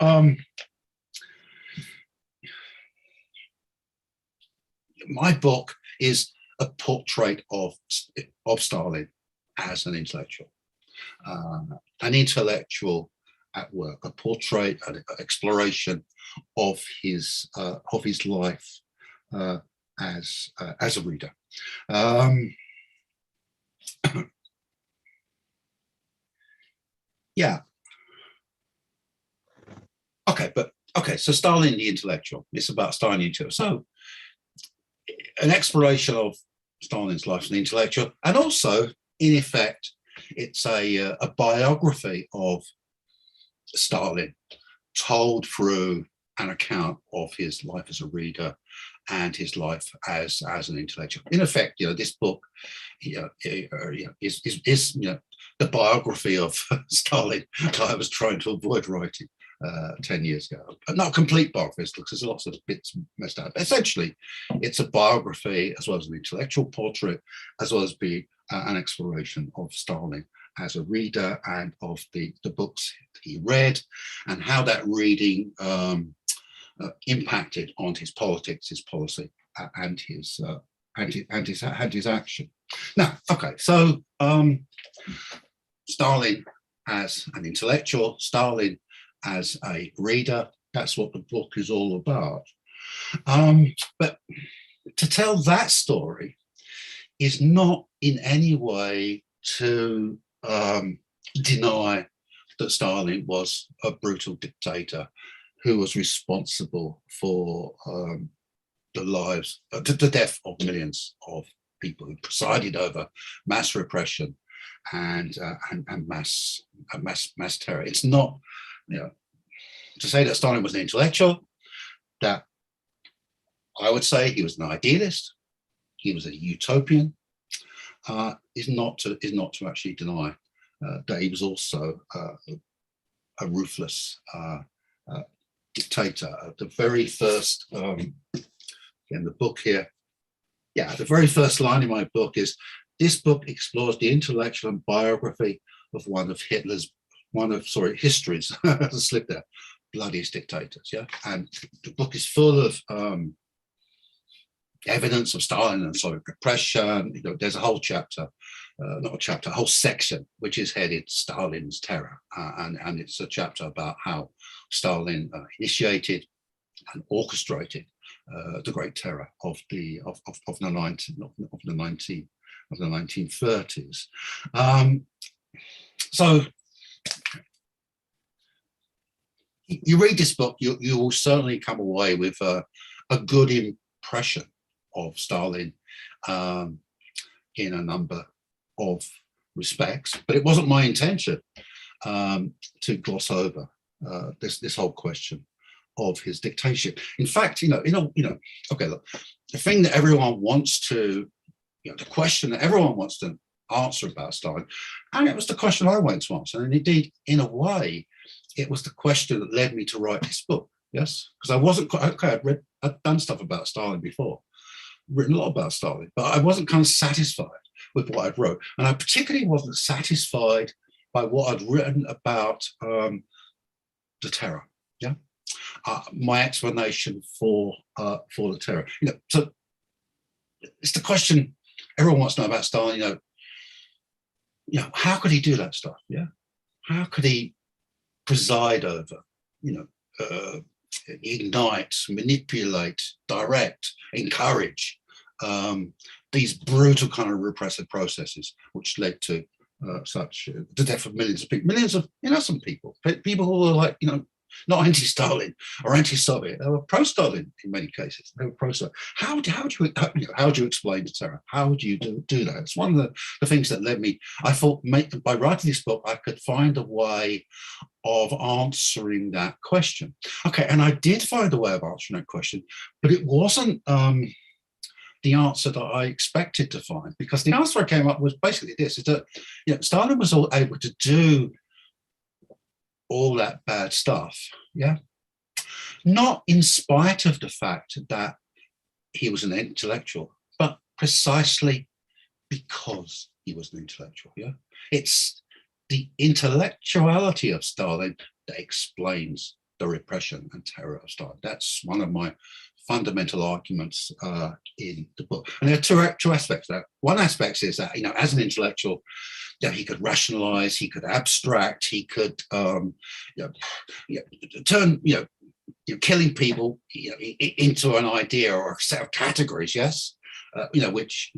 my book is a portrait of Stalin as an intellectual at work, a portrait, an exploration of his life as a reader. Yeah. Okay, so Stalin the intellectual. It's about Stalin the intellectual. So an exploration of Stalin's life as an intellectual, and also, in effect, it's a biography of Stalin told through an account of his life as a reader and his life as an intellectual. In effect, this book is the biography of Stalin that I was trying to avoid writing 10 years ago. Not a complete biography, because there's lots of bits messed up. Essentially, it's a biography as well as an intellectual portrait, as well as an exploration of Stalin as a reader and of the books he read, and how that reading impacted on his politics, his policy, and his action. Now, okay, so Stalin as an intellectual, Stalin as a reader, that's what the book is all about. But to tell that story is not in any way to deny that Stalin was a brutal dictator who was responsible for the lives, the death of millions of people, who presided over mass repression and mass terror. It's not, to say that Stalin was an intellectual, that I would say he was an idealist, he was a utopian, is not to actually deny that he was also a ruthless dictator. The very first, in the book here, the very first line in my book is, this book explores the intellectual and biography of one of history's, slip there, bloodiest dictators. And the book is full of evidence of Stalin and Soviet repression. There's a whole chapter, a whole section, which is headed Stalin's Terror. And it's a chapter about how Stalin initiated and orchestrated the Great Terror of the 1930s. So you read this book, you will certainly come away with a good impression of Stalin in a number of respects, but it wasn't my intention to gloss over this whole question of his dictatorship. In fact, okay, look, the thing that everyone wants to, the question that everyone wants to answer about Stalin, and it was the question I wanted to answer, and indeed, in a way, it was the question that led me to write this book. Yes, because I wasn't quite, okay, I'd done stuff about Stalin before, written a lot about Stalin, but I wasn't kind of satisfied with what I'd wrote, and I particularly wasn't satisfied by what I'd written about the terror. My explanation for the terror. So it's the question everyone wants to know about Stalin. How could he do that stuff? How could he preside over? Ignite, manipulate, direct, encourage these brutal kind of repressive processes, which led to the death of millions of people, millions of innocent people who were like, not anti-Stalin or anti-Soviet. They were pro-Stalin in many cases. They were pro-Stalin. How do you explain the terror? How would you do that? It's one of the things that led me. I thought by writing this book, I could find a way of answering that question. Okay, and I did find a way of answering that question, but it wasn't the answer that I expected to find, because the answer I came up with was basically this: is that Stalin was able to do all that bad stuff, not in spite of the fact that he was an intellectual, but precisely because he was an intellectual. It's the intellectuality of Stalin that explains the repression and terror of Stalin. That's one of my fundamental arguments in the book. And there are two aspects of that. One aspect is that, as an intellectual, he could rationalize, he could abstract, he could turn killing people into an idea or a set of categories, which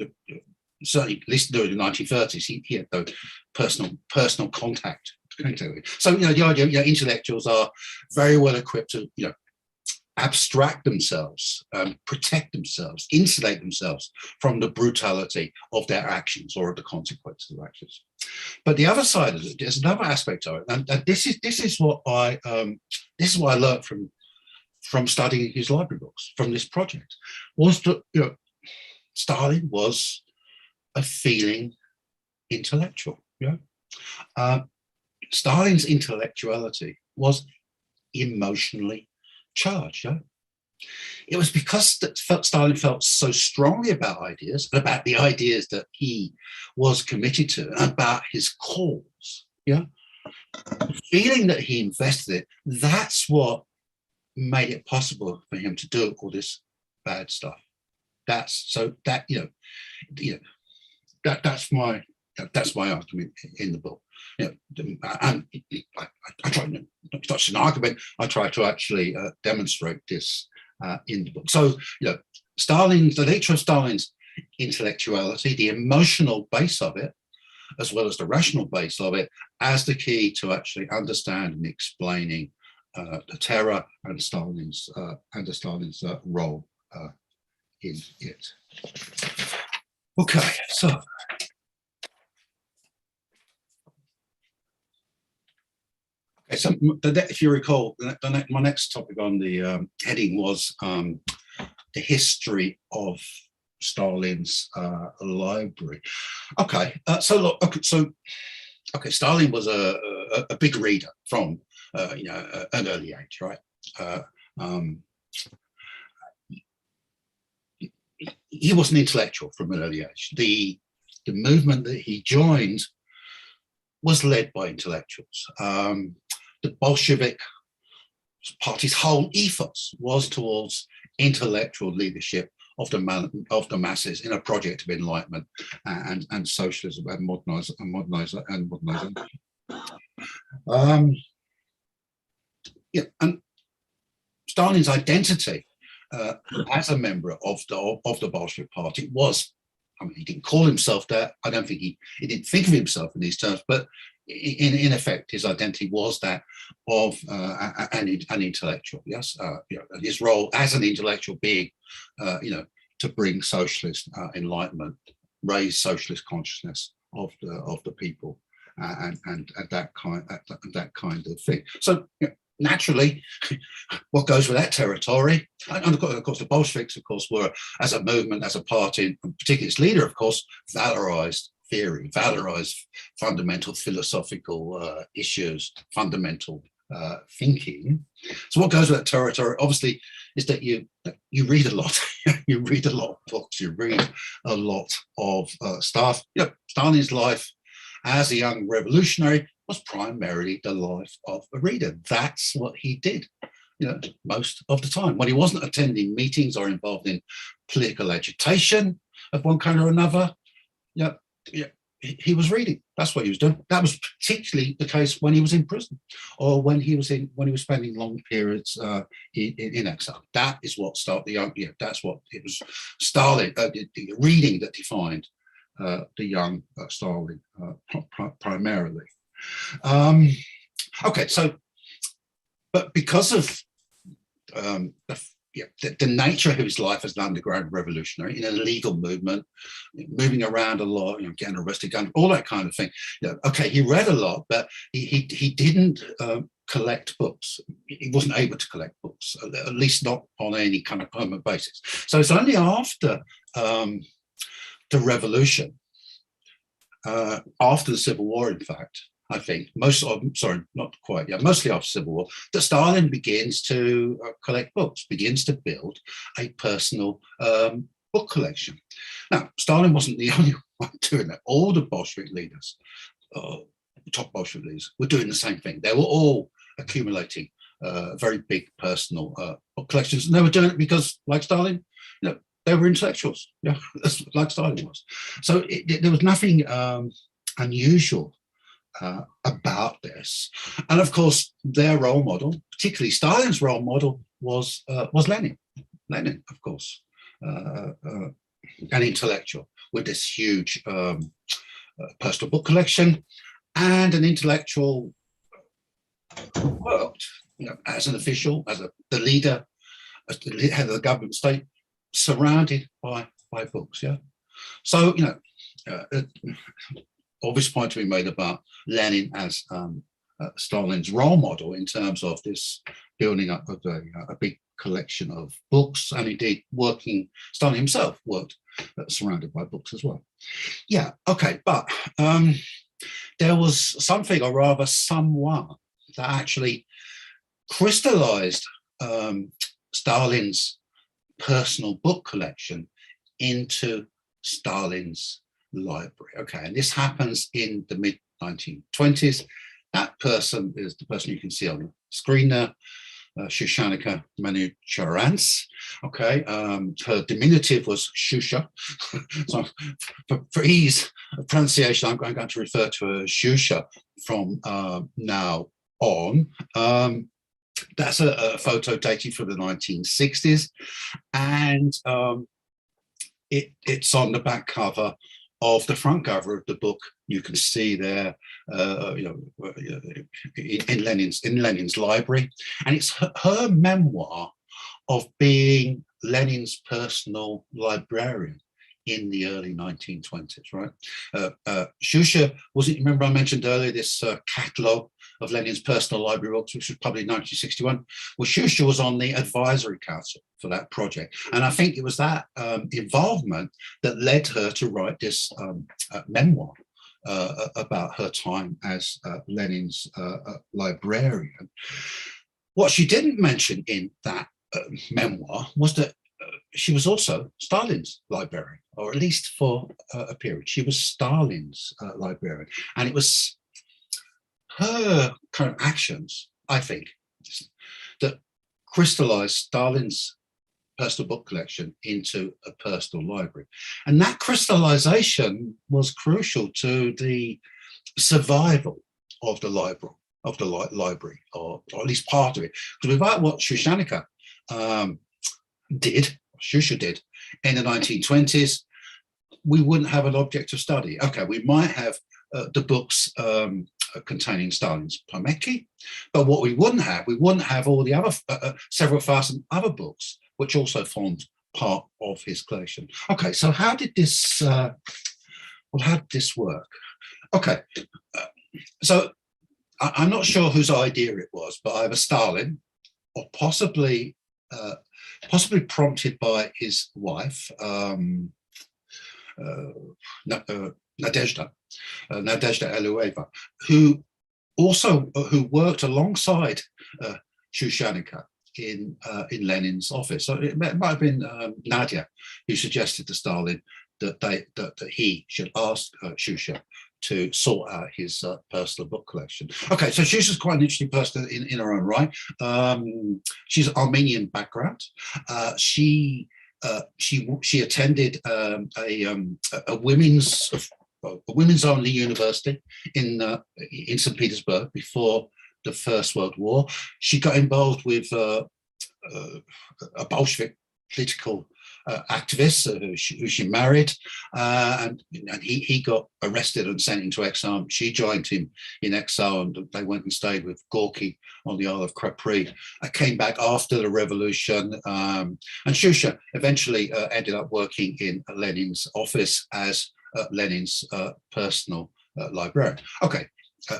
certainly, at least during the 1930s, he had those personal contact. So the idea, intellectuals are very well equipped to abstract themselves, protect themselves, insulate themselves from the brutality of their actions or of the consequences of actions. But the other side of it, there's another aspect of it, and this is what I learned from studying his library books, from this project, was that Stalin was a feeling intellectual. Stalin's intellectuality was emotionally charged. It was because Stalin felt so strongly about ideas, about the ideas that he was committed to, and about his cause. The feeling that he invested in, that's what made it possible for him to do all this bad stuff. That's my argument in the book. And I try, it's not an argument, I try to actually demonstrate this in the book. So, the nature of Stalin's intellectuality, the emotional base of it, as well as the rational base of it, as the key to actually understand and explaining the terror and Stalin's role in it. Okay, so if you recall, my next topic on the heading was the history of Stalin's library. Stalin was a big reader from an early age, right? He was an intellectual from an early age. The movement that he joined was led by intellectuals. The Bolshevik party's whole ethos was towards intellectual leadership of the masses in a project of enlightenment and socialism and modernization. And Stalin's identity as a member of the Bolshevik Party was, he didn't call himself that. I don't think he didn't think of himself in these terms, but in effect, his identity was that of an intellectual. Yes, his role as an intellectual being, to bring socialist enlightenment, raise socialist consciousness of the people, and that kind of thing. So. Naturally, what goes with that territory, and of course the Bolsheviks, of course, were, as a movement, as a party, and particularly its leader, of course, valorized theory, valorized fundamental philosophical issues, fundamental thinking. So what goes with that territory, obviously, is that you read a lot. You read a lot of books, you read a lot of stuff. Stalin's life as a young revolutionary was primarily the life of a reader. That's what he did, most of the time. When he wasn't attending meetings or involved in political agitation of one kind or another, he was reading. That's what he was doing. That was particularly the case when he was in prison, or when he was spending long periods in exile. That is what that's what it was. Stalin, the reading that defined the young Stalin primarily. But because of the nature of his life as an underground revolutionary in a legal movement, moving around a lot, getting arrested, all that kind of thing. He read a lot, but he didn't collect books. He wasn't able to collect books, at least not on any kind of permanent basis. So it's only after the revolution, after the Civil War, in fact, I think, mostly after Civil War, that Stalin begins to collect books, begins to build a personal book collection. Now, Stalin wasn't the only one doing that. All the Bolshevik leaders, top Bolshevik leaders, were doing the same thing. They were all accumulating very big personal book collections, and they were doing it because, like Stalin, they were intellectuals, like Stalin was. So there was nothing unusual about this. And of course, their role model, particularly Stalin's role model, was Lenin. Lenin, of course, an intellectual with this huge personal book collection, and an intellectual who worked, as an official, as the leader, as the head of the government state, surrounded by books. So obvious point to be made about Lenin as Stalin's role model in terms of this building up of a big collection of books, and indeed Stalin himself worked surrounded by books as well. But there was something, or rather someone, that actually crystallized Stalin's personal book collection into Stalin's library. And this happens in the mid-1920s. That person is the person you can see on the screen there, Shushanika Manucharans. Okay, her diminutive was Shusha. So for ease of pronunciation, I'm going to refer to her as Shusha from now on. That's a photo dated from the 1960s, and it's on the back cover of the front cover of the book. You can see there, in Lenin's library, and it's her memoir of being Lenin's personal librarian in the early 1920s, right? Shusha, remember I mentioned earlier this catalogue of Lenin's personal library books, which was published in 1961? Well, Shusha was on the advisory council for that project. And I think it was that involvement that led her to write this memoir about her time as Lenin's librarian. What she didn't mention in that memoir was that she was also Stalin's librarian, or at least for a period. She was Stalin's librarian. And it was her kind of actions, I think, that crystallized Stalin's personal book collection into a personal library. And that crystallization was crucial to the survival of the library, or at least part of it. Because without what Shusha did in the 1920s, we wouldn't have an object of study. Okay, we might have the books containing Stalin's Pomeki, but what we wouldn't have all the other several thousand other books which also formed part of his collection. Okay, so how did this work? Okay, so I'm not sure whose idea it was, but either Stalin or possibly prompted by his wife, Nadezhda Elueva, who worked alongside Shushanika in Lenin's office. So it might have been Nadia who suggested to Stalin that he should ask Shusha to sort out his personal book collection. Okay, so Shusha's quite an interesting person in her own right. She's Armenian background. She attended a women's only university in St. Petersburg before the First World War. She got involved with a Bolshevik political activist who she married, and he got arrested and sent into exile. She joined him in exile, and they went and stayed with Gorky on the Isle of Capri. Came back after the revolution, and Shusha eventually ended up working in Lenin's office as Lenin's personal librarian. Okay,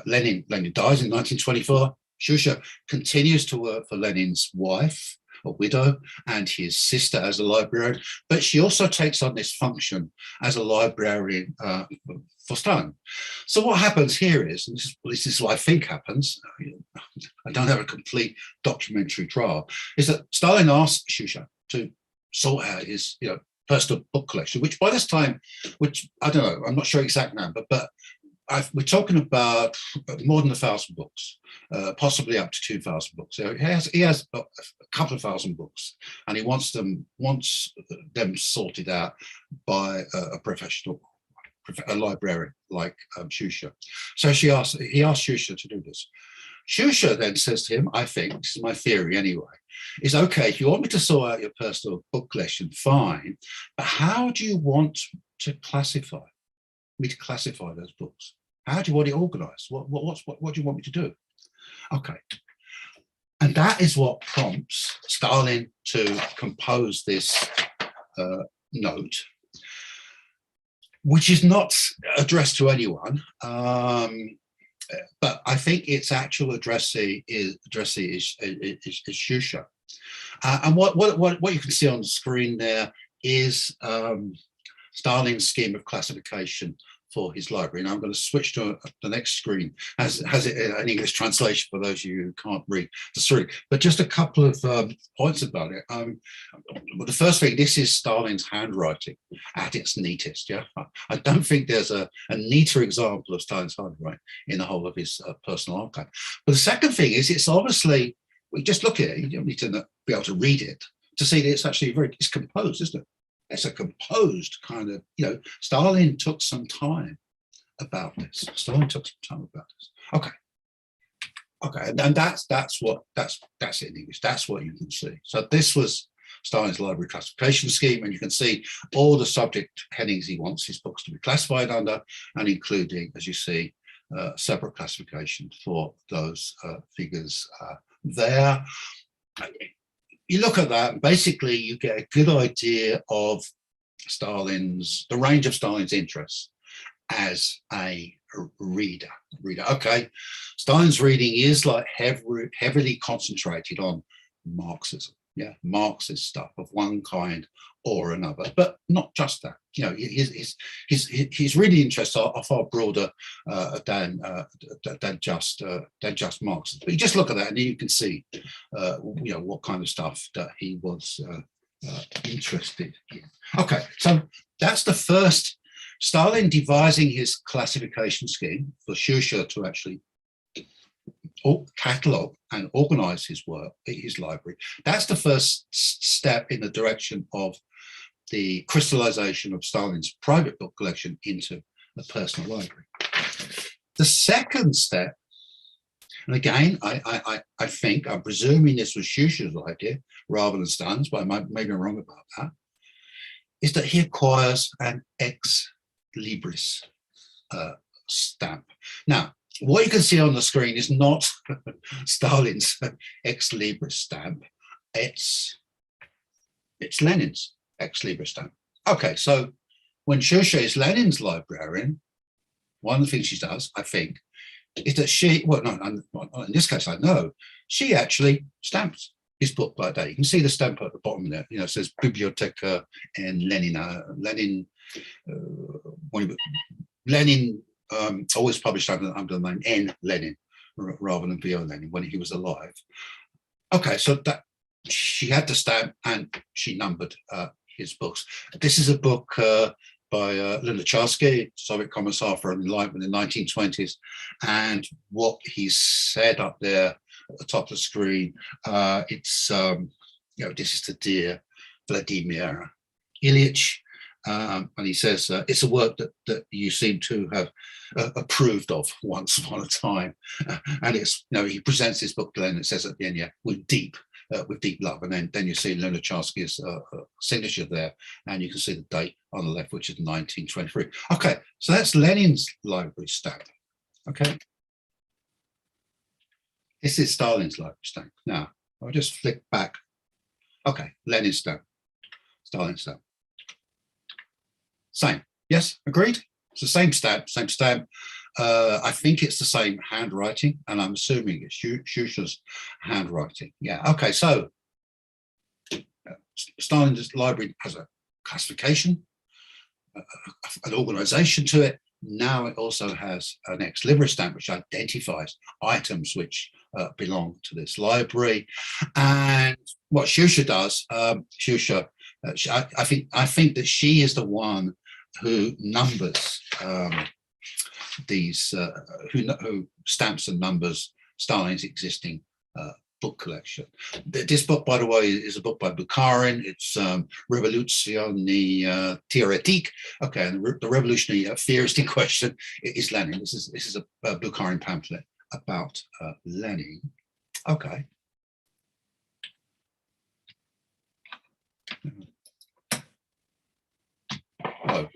Lenin dies in 1924. Shusha continues to work for Lenin's wife, a widow, and his sister as a librarian, but she also takes on this function as a librarian for Stalin. So what happens here is, and this is what I think happens, I don't have a complete documentary trial, is that Stalin asks Shusha to sort out his personal book collection, which by this time, which I don't know, I'm not sure exact number, but we're talking about more than 1,000 books, possibly up to 2,000 books. So he has a couple of thousand books, and he wants them sorted out by a professional, a librarian like Shusha. So he asked Shusha to do this. Shusha then says to him, I think, this is my theory anyway, is okay, if you want me to sort out your personal book collection, fine, but how do you want to classify those books? How do you want it organized? What do you want me to do? Okay. And that is what prompts Stalin to compose this note, which is not addressed to anyone, but I think its actual addressee is Shusha. And what you can see on the screen there is Stalin's scheme of classification for his library. And I'm going to switch to the next screen. Has it an English translation for those of you who can't read the story? But just a couple of points about it. Well, the first thing, this is Stalin's handwriting at its neatest. Yeah, I don't think there's a neater example of Stalin's handwriting in the whole of his personal archive. But the second thing is, it's obviously We just look at it. You don't need to be able to read it to see that it's actually it's composed, isn't it? It's a composed kind of, Stalin took some time about this. Okay. And that's it in English. That's what you can see. So this was Stalin's library classification scheme, and you can see all the subject headings he wants his books to be classified under, and including, as you see, separate classification for those figures there. You look at that, basically you get a good idea of the range of Stalin's interests as a reader. Okay, Stalin's reading is like heavily concentrated on Marxism, Marxist stuff of one kind or another, but not just that. His reading interests are far broader than just Marxism. But you just look at that and you can see, what kind of stuff that he was interested in. Okay, so that's the first. Stalin devising his classification scheme for Ussr to actually catalogue and organize his work, his library. That's the first step in the direction of the crystallization of Stalin's private book collection into a personal library. The second step, and again, I think, I'm presuming this was Ushr's idea rather than Stalin's, but maybe I'm wrong about that, is that he acquires an ex libris stamp. Now, what you can see on the screen is not Stalin's ex libris stamp. It's Lenin's ex libris stamp. Okay, so when Ussr is Lenin's librarian, one of the things she does, I think, is that in this case, I know, she actually stamps his book like that. You can see the stamp at the bottom there. It says Biblioteca and Lenin. Lenin always published under the name N. Lenin rather than V.O. Lenin when he was alive. Okay, so that she had the stamp and she numbered his books. This is a book by Lunacharsky, Soviet Commissar for Enlightenment in the 1920s, and what he said up there at the top of the screen, it's this is the dear Vladimir Ilyich. And he says, it's a work that you seem to have approved of once upon a time. And it's, he presents this book to Lenin, it says at the end, with deep love. And then you see Lunacharsky's signature there, and you can see the date on the left, which is 1923. Okay, so that's Lenin's library stamp. Okay. This is Stalin's library stamp. Now, I'll just flick back. Okay, Lenin's stamp, Stalin's stamp. Same, yes, agreed? It's the same stamp. I think it's the same handwriting, and I'm assuming it's Ushr's handwriting. Yeah, okay, so Stalin's library has a classification, an organization to it. Now it also has an ex libris stamp, which identifies items which belong to this library. And what Ussr does, I think that she is the one who numbers these, who stamps and numbers Stalin's existing book collection. This book, by the way, is a book by Bukharin. It's Revolutionary Theoretique. Okay, and the revolutionary theorist in question is Lenin. This is a Bukharin pamphlet about Lenin. Okay. Oh.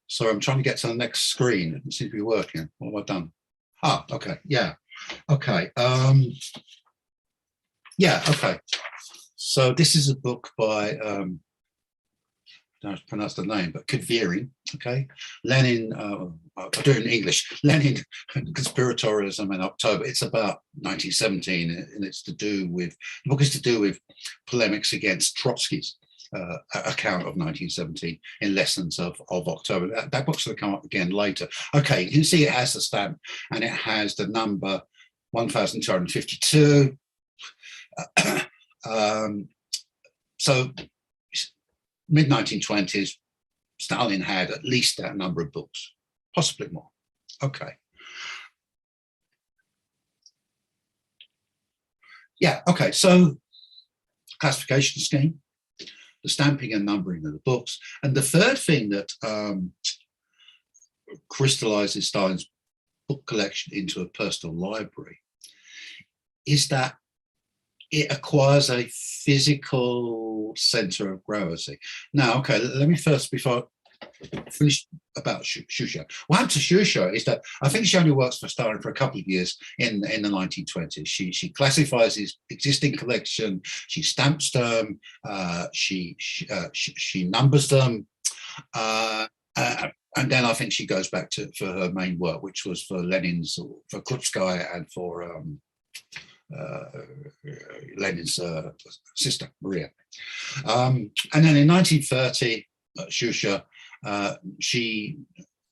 So I'm trying to get to the next screen. It seems to be working. What have I done? Ah, okay, yeah. Okay. Yeah, okay. So this is a book by I don't pronounce the name, but Kverin, okay. Lenin, I'll do it in English. Lenin, Conspiratorialism in October. It's about 1917, and it's to do with, the book is to do with polemics against Trotsky's account of 1917 in Lessons of October. That book's going to come up again later. Okay, you can see it has the stamp, and it has the number 1252. So mid-1920s, Stalin had at least that number of books, possibly more. Okay. Yeah, okay, so classification scheme, the stamping and numbering of the books, and the third thing that crystallizes Stalin's book collection into a personal library is that it acquires a physical center of gravity. Now, okay, let me first, before I finish about Shusha. What happened to Shusha is that I think she only works for Stalin for a couple of years in the 1920s. She classifies his existing collection, she stamps them, she numbers them, and then I think she goes back for her main work, which was for Lenin's, for Krupskaya, and for Lenin's sister Maria. And then in 1930, Shusha, she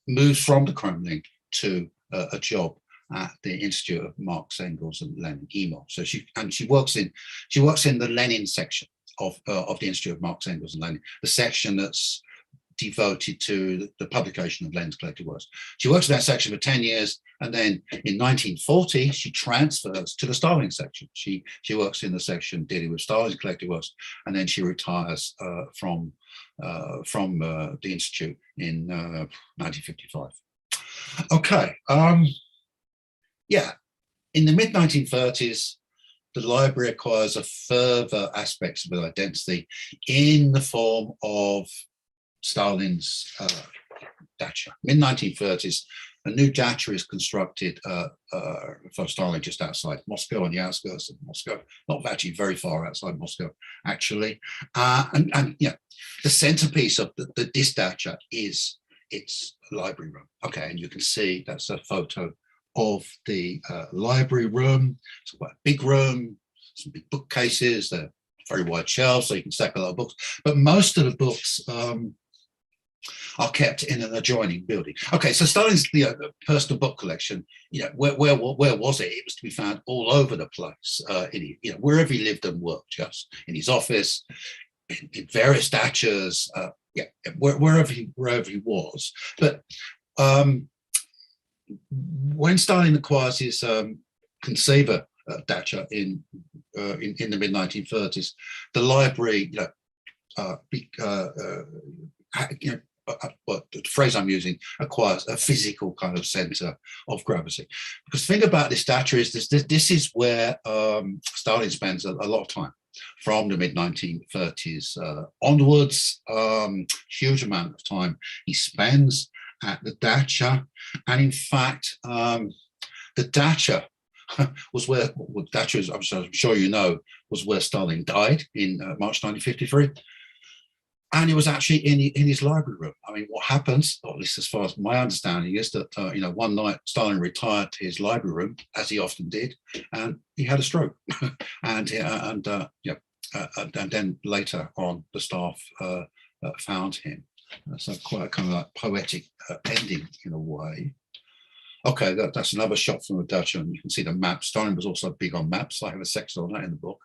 moves from the Kremlin to a job at the Institute of Marx, Engels, and Lenin, EMO. So she works in the Lenin section of the Institute of Marx, Engels, and Lenin, the section that's devoted to the publication of Lenin's collected works. She works in that section for 10 years, and then in 1940 she transfers to the Stalin section. She works in the section dealing with Stalin's collected works, and then she retires from the institute in 1955. Okay, yeah, in the mid 1930s, the library acquires a further aspects of its identity in the form of Stalin's dacha. Mid 1930s, a new dacha is constructed for Stalin just outside Moscow, on the outskirts of Moscow, not actually very far outside Moscow, actually. And yeah, the centerpiece of this dacha is its library room. Okay, and you can see that's a photo of the library room. It's quite a big room, some big bookcases, they're very wide shelves, so you can stack a lot of books. But most of the books are kept in an adjoining building. Okay, so Stalin's personal book collection, where was it? It was to be found all over the place, wherever he lived and worked, just in his office, in various dachas, wherever he was. But when Stalin acquires his conceiver dacha in the mid 1930s, the library, what the phrase I'm using, acquires a physical kind of center of gravity. Because the thing about this dacha is this is where Stalin spends a lot of time from the mid 1930s onwards. Huge amount of time he spends at the dacha, and in fact, the dacha was where dacha, I'm sure you know, was where Stalin died in March 1953. And it was actually in his library room. I mean, what happens, or at least as far as my understanding, is that one night Stalin retired to his library room, as he often did, and he had a stroke. and then later on, the staff found him. So quite a kind of like poetic ending in a way. Okay, that's another shot from the dacha, and you can see the map. Stalin was also big on maps. I have a section on that in the book.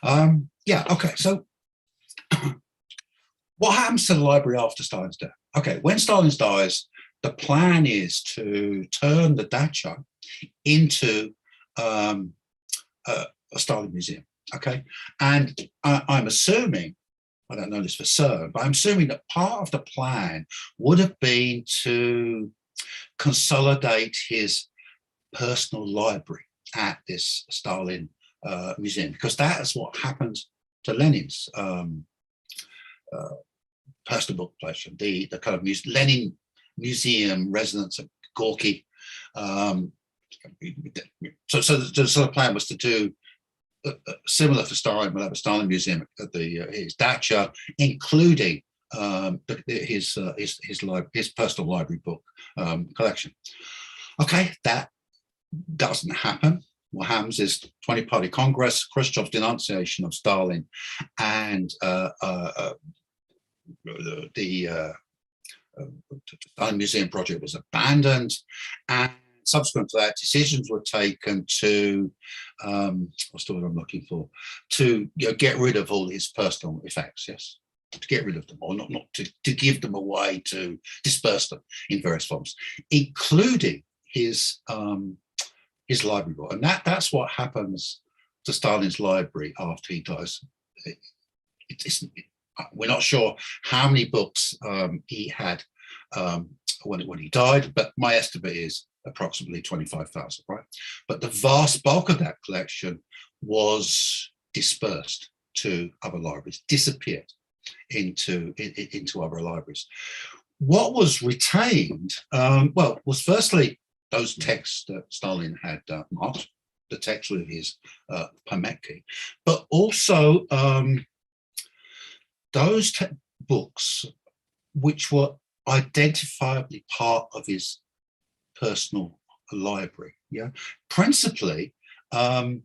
Okay, so what happens to the library after Stalin's death? Okay, when Stalin dies, the plan is to turn the dacha into a Stalin museum. Okay, and I'm assuming, I don't know this for certain, but I'm assuming that part of the plan would have been to consolidate his personal library at this Stalin museum, because that is what happened to Lenin's personal book collection, the kind of Lenin museum residence of Gorky. So the plan was to do similar for Stalin, we'll have a Stalin museum at his dacha, including his personal library book collection. Okay, that doesn't happen. What happens is 20-party Congress, Khrushchev's denunciation of Stalin, and the Stalin Museum project was abandoned, and subsequent to that, decisions were taken to what's the word I'm looking for? To get rid of all his personal effects. Yes, to get rid of them, or not to give them away, to disperse them in various forms, including his library book. And that's what happens to Stalin's library after he dies. We're not sure how many books he had when he died, but my estimate is approximately 25,000, right? But the vast bulk of that collection was dispersed to other libraries, disappeared into other libraries. What was retained, well, was firstly those texts that Stalin had marked, the text with his pametki, but also those books which were identifiably part of his personal library. Yeah, principally the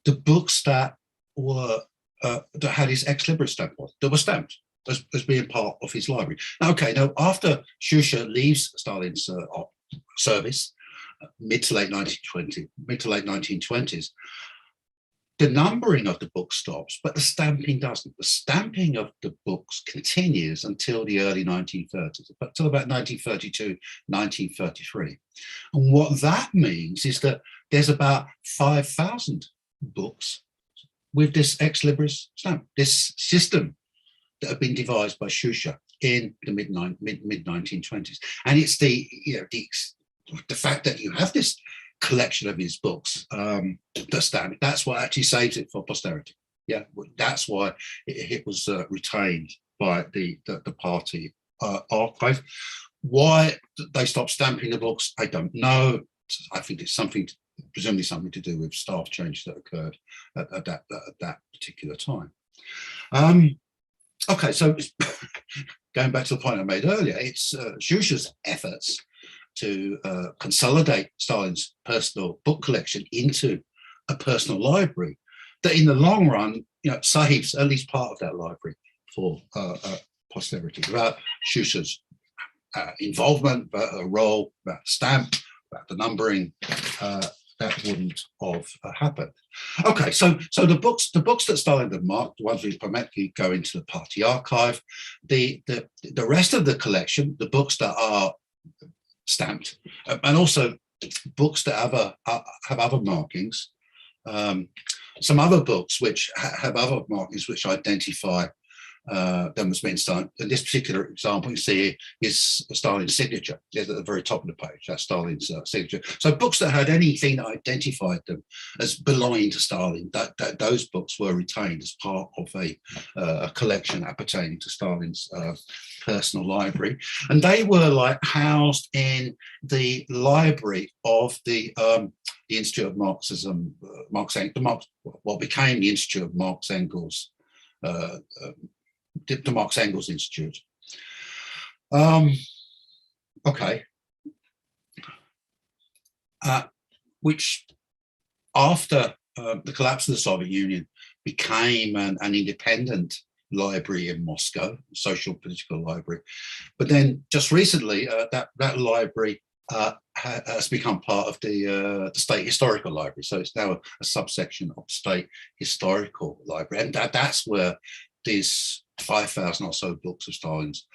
books that were that had his ex libris stamp on, that were stamped as being part of his library. Now, okay, now after Ussr leaves Stalin's service, mid to late 1920s, the numbering of the book stops, but the stamping doesn't. The stamping of the books continues until the early 1930s, until about 1932, 1933. And what that means is that there's about 5,000 books with this ex libris stamp, this system that had been devised by Ussr in the mid 1920s. And it's the fact that you have this collection of his books, the stamp, that's what actually saves it for posterity. Yeah, that's why it was retained by the party archive. Why they stopped stamping the books, I don't know. I think it's presumably something to do with staff change that occurred at that particular time. Okay, so going back to the point I made earlier, it's Ussr's efforts to consolidate Stalin's personal book collection into a personal library that in the long run, saves at least part of that library for posterity. Without Ussr's involvement, about a role, about the stamp, about the numbering, that wouldn't have happened. Okay, so the books that Stalin had marked, the ones with pametki, go into the party archive. The rest of the collection, the books that are stamped, and also books that have other markings. Some other books which have other markings which identify them as being Stalin. In this particular example, you see is Stalin's signature. It's at the very top of the page. That's Stalin's signature. So books that had anything that identified them as belonging to Stalin, those books were retained as part of a collection appertaining to Stalin's personal library, and they were like housed in the library of the Institute of Marxism, what became the Institute of Marx Engels. The Marx Engels Institute. Okay. Which after the collapse of the Soviet Union became an independent library in Moscow, social political library. But then just recently, that library has become part of the State Historical Library. So it's now a subsection of State Historical Library. And that's where these 5,000 or so books of Stalin's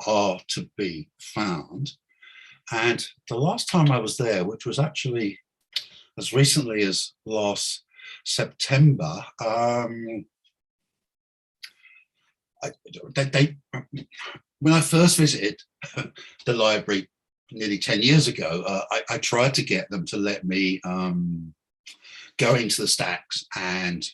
are to be found. And the last time I was there, which was actually as recently as last September, when I first visited the library nearly 10 years ago, I tried to get them to let me go into the stacks and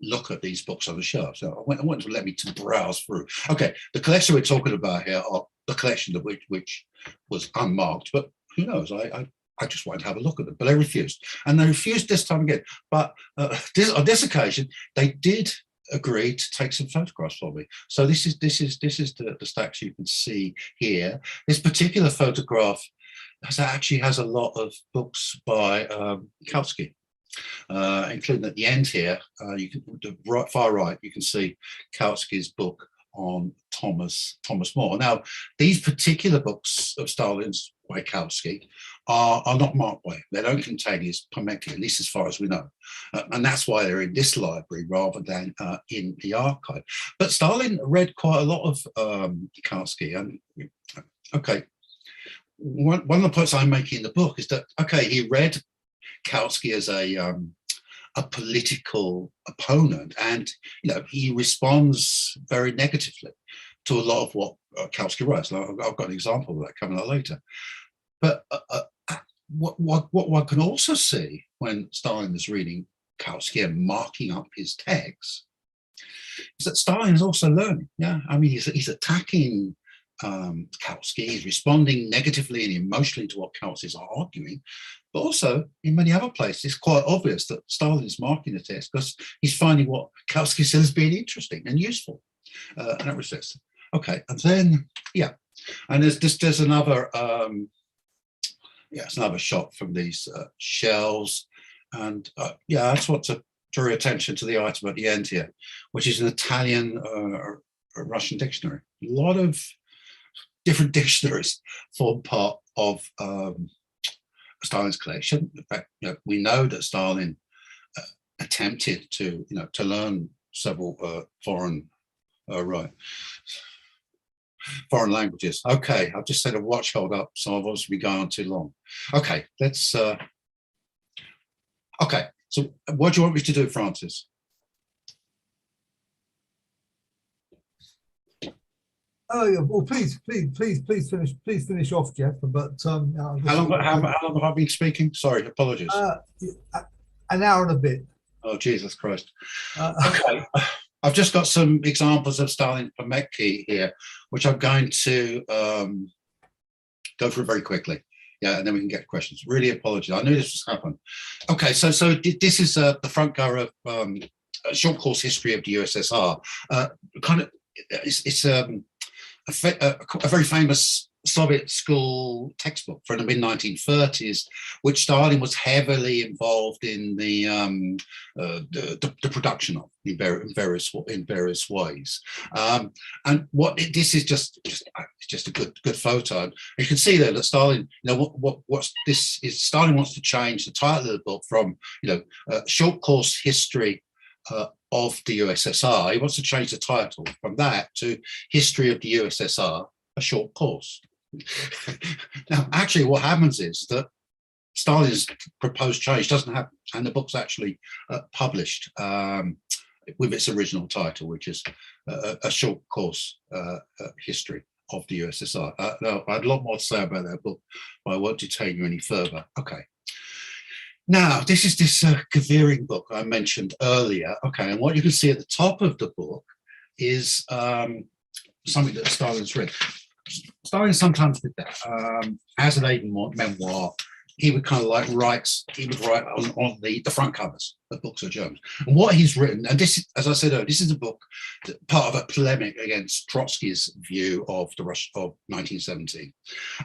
look at these books on the shelf. So I wanted to let me to browse through. Okay, the collection we're talking about here are the collection of which was unmarked, but who knows? I just wanted to have a look at them, but they refused, and they refused this time again. But on this occasion, they did agree to take some photographs for me. So this is the stacks you can see here. This particular photograph actually has a lot of books by Kautsky. Including at the end here, you can far right, you can see Kautsky's book on Thomas More. Now, these particular books of Stalin's by Kautsky are not marked by him. They don't contain his pametki, at least as far as we know, and that's why they're in this library rather than in the archive. But Stalin read quite a lot of Kautsky, and okay, one of the points I'm making in the book is that okay, he read Kautsky as a political opponent, and he responds very negatively to a lot of what Kautsky writes. I've got an example of that coming up later. But what one can also see when Stalin is reading Kautsky and marking up his text is that Stalin is also learning. Yeah, I mean, he's attacking Kautsky, he's responding negatively and emotionally to what Kautsky is arguing, but also in many other places, it's quite obvious that Stalin is marking the text because he's finding what Kautsky says as being interesting and useful. And that was this. Okay, and then and there's another it's another shot from these shells, and I just want to draw your attention to the item at the end here, which is an Italian Russian dictionary. A lot of different dictionaries form part of Stalin's collection. In fact, we know that Stalin attempted to learn several foreign languages. Okay, I've just set a watch hold up, so I've obviously been going on too long. Okay, let's. Okay, so what do you want me to do, Francis? Oh yeah, well, please finish off, Jeff. But how long have I been speaking? Sorry, apologies. An hour and a bit. Oh, Jesus Christ. Okay. I've just got some examples of Stalin Pametki here, which I'm going to go through very quickly. Yeah, and then we can get questions. Really apologize. I knew this was happening. Okay, so this is the front cover of a short course history of the USSR. It's a very famous Soviet school textbook from the mid-1930s, which Stalin was heavily involved in the production of in various ways. And what this is just a good photo. You can see there that Stalin, what's this is. Stalin wants to change the title of the book from short course history of the USSR. He wants to change the title from that to History of the USSR, a short course. Now, actually, what happens is that Stalin's proposed change doesn't happen, and the book's actually published with its original title, which is a short course history of the USSR. Now, I had a lot more to say about that book, but I won't detain you any further. Okay. Now, this is this Geoffrey book I mentioned earlier. Okay, and what you can see at the top of the book is something that Stalin's written. Stalin sometimes did that. As an aid memoir, he would kind of write on the front covers of books of Germans. And what he's written, and this, as I said earlier, this is a book, part of a polemic against Trotsky's view of the Russia of 1917.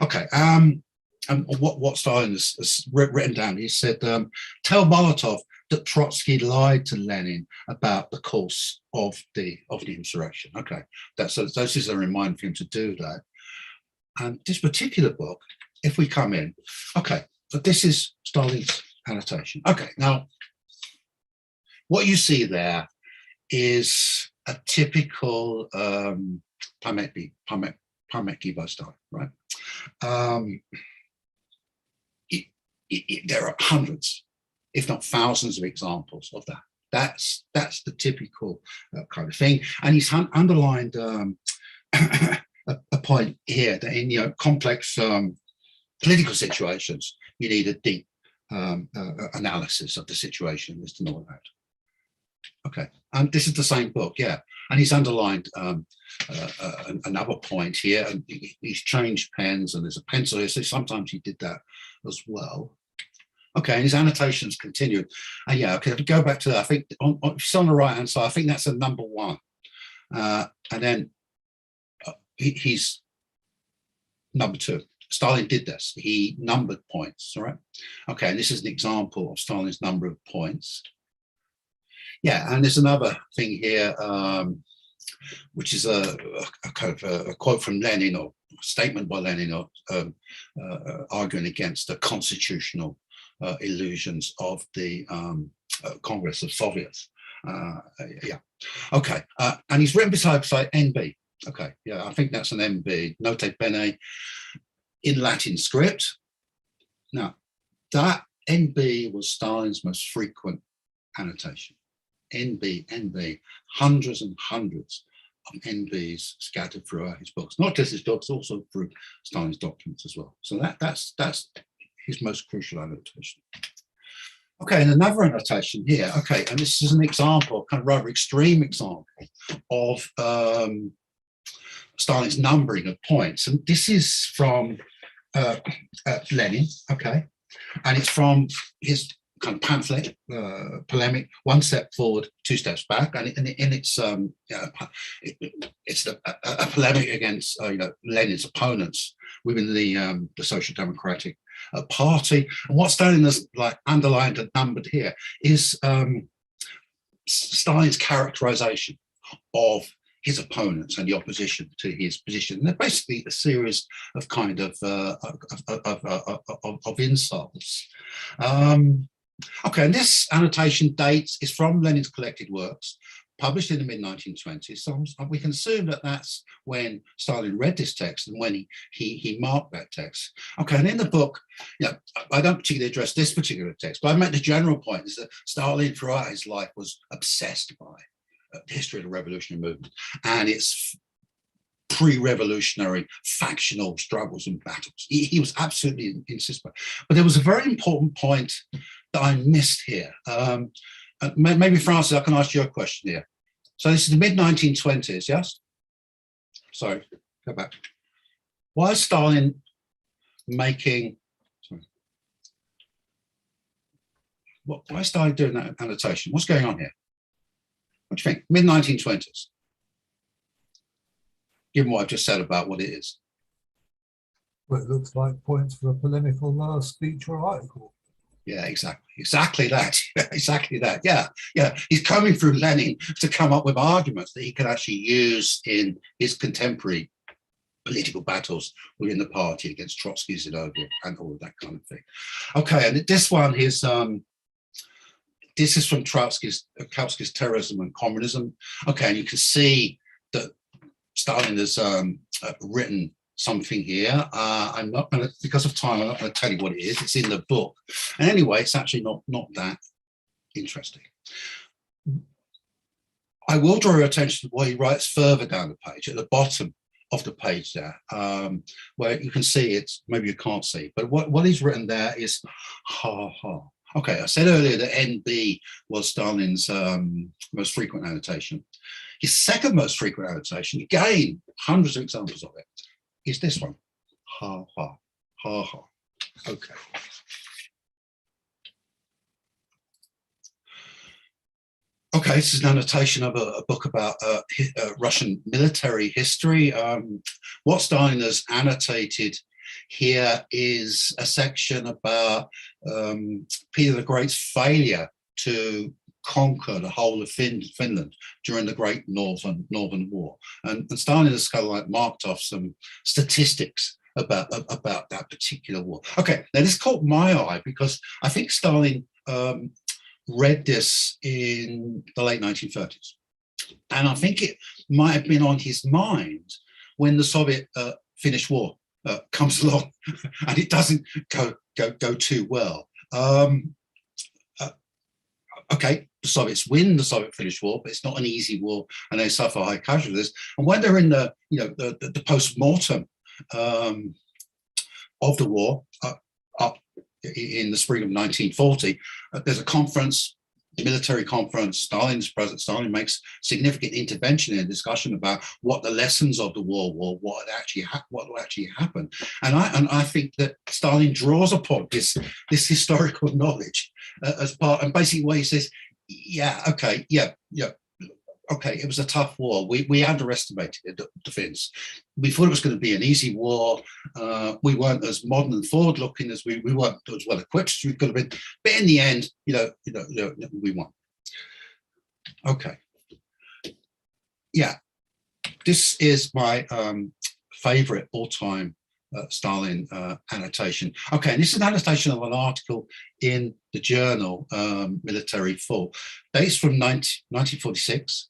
Okay, and what Stalin has written down, he said, tell Molotov that Trotsky lied to Lenin about the course of the insurrection. Okay, this is a reminder for him to do that. And this particular book, if we come in, okay, so this is Stalin's annotation. Okay, now what you see there is a typical Pametki by Stalin, right? There are hundreds, if not thousands, of examples of that. That's the typical kind of thing, and he's underlined a point here that in complex political situations, you need a deep analysis of the situation as to know that. Okay, and this is the same book, yeah, and he's underlined another point here, and he's changed pens, and there's a pencil here, so sometimes he did that as well. Okay, and his annotations continue. And yeah, okay, to go back to that, I think it's on the right hand side, I think that's a number 1, and then he's number 2. Stalin did this. He numbered points, all right? Okay, and this is an example of Stalin's number of points. Yeah, and there's another thing here, which is a kind of a quote from Lenin, or a statement by Lenin, or arguing against the constitutional illusions of the Congress of Soviets. Yeah, okay, and he's written beside NB. Okay, yeah, I think that's an NB, Note Bene, in Latin script. Now, that NB was Stalin's most frequent annotation. NB, NB, hundreds and hundreds of NBs scattered throughout his books, not just his books, also through Stalin's documents as well. So that's his most crucial annotation. Okay, and another annotation here. Okay, and this is an example, kind of rather extreme example of Stalin's numbering of points. And this is from Lenin, okay, and it's from his kind of pamphlet, polemic, one step forward, two steps back, and it's a polemic against Lenin's opponents within the Social Democratic Party. And what Stalin has like underlined and numbered here is Stalin's characterization of his opponents and the opposition to his position. And they're basically a series of kind of insults. Okay, and this annotation is from Lenin's collected works, published in the mid-1920s. So we can assume that that's when Stalin read this text and when he marked that text. Okay, and in the book, I don't particularly address this particular text, but I make the general point is that Stalin throughout his life was obsessed by the history of the revolutionary movement and its pre-revolutionary factional struggles and battles. He was absolutely insistent. But there was a very important point that I missed here. Maybe Francis, I can ask you a question here. So this is the mid-1920s, yes? Sorry, go back. Why is Stalin making, why is Stalin doing that annotation? What's going on here? What do you think? Mid-1920s, given what I've just said about what it is. Well, it looks like points for a polemical speech or article. Yeah, exactly that. Exactly that. Yeah. He's coming through Lenin to come up with arguments that he can actually use in his contemporary political battles within the party against Trotsky, Zinoviev, and all of that kind of thing. Okay, and this one is this is from Kautsky's Terrorism and Communism. Okay, and you can see that Stalin has written something here. I'm not going to, because of time, I'm not going to tell you what it is. It's in the book. And anyway, it's actually not that interesting. I will draw your attention to what he writes further down the page, at the bottom of the page there, where you can see it's, maybe you can't see, but what he's written there is ha ha. Okay, I said earlier that NB was Stalin's most frequent annotation. His second most frequent annotation, again, hundreds of examples of it, is this one, ha ha, ha ha. Okay. Okay, this is an annotation of a book about Russian military history. What Stalin has annotated here is a section about Peter the Great's failure to conquer the whole of Finland during the Great Northern War, and Stalin has kind of like marked off some statistics about that particular war. Okay, now this caught my eye because I think Stalin read this in the late 1930s, and I think it might have been on his mind when the Soviet-Finnish war comes along, and it doesn't go too well. Okay, the Soviets win the Soviet-Finnish war, but it's not an easy war, and they suffer high casualties. And when they're in the the post-mortem of the war, up in the spring of 1940, there's a conference, military conference. Stalin's president. Stalin makes significant intervention in a discussion about what the lessons of the war were, what will actually happen. And I think that Stalin draws upon this historical knowledge as part, and basically what he says, okay, it was a tough war. We underestimated the Finns. We thought it was going to be an easy war. We weren't as modern and forward-looking as we weren't as well equipped as we could have been. But in the end, we won. Okay. Yeah, this is my favorite all-time Stalin annotation. Okay, and this is an annotation of an article in the journal Military Thought, dates from 1946,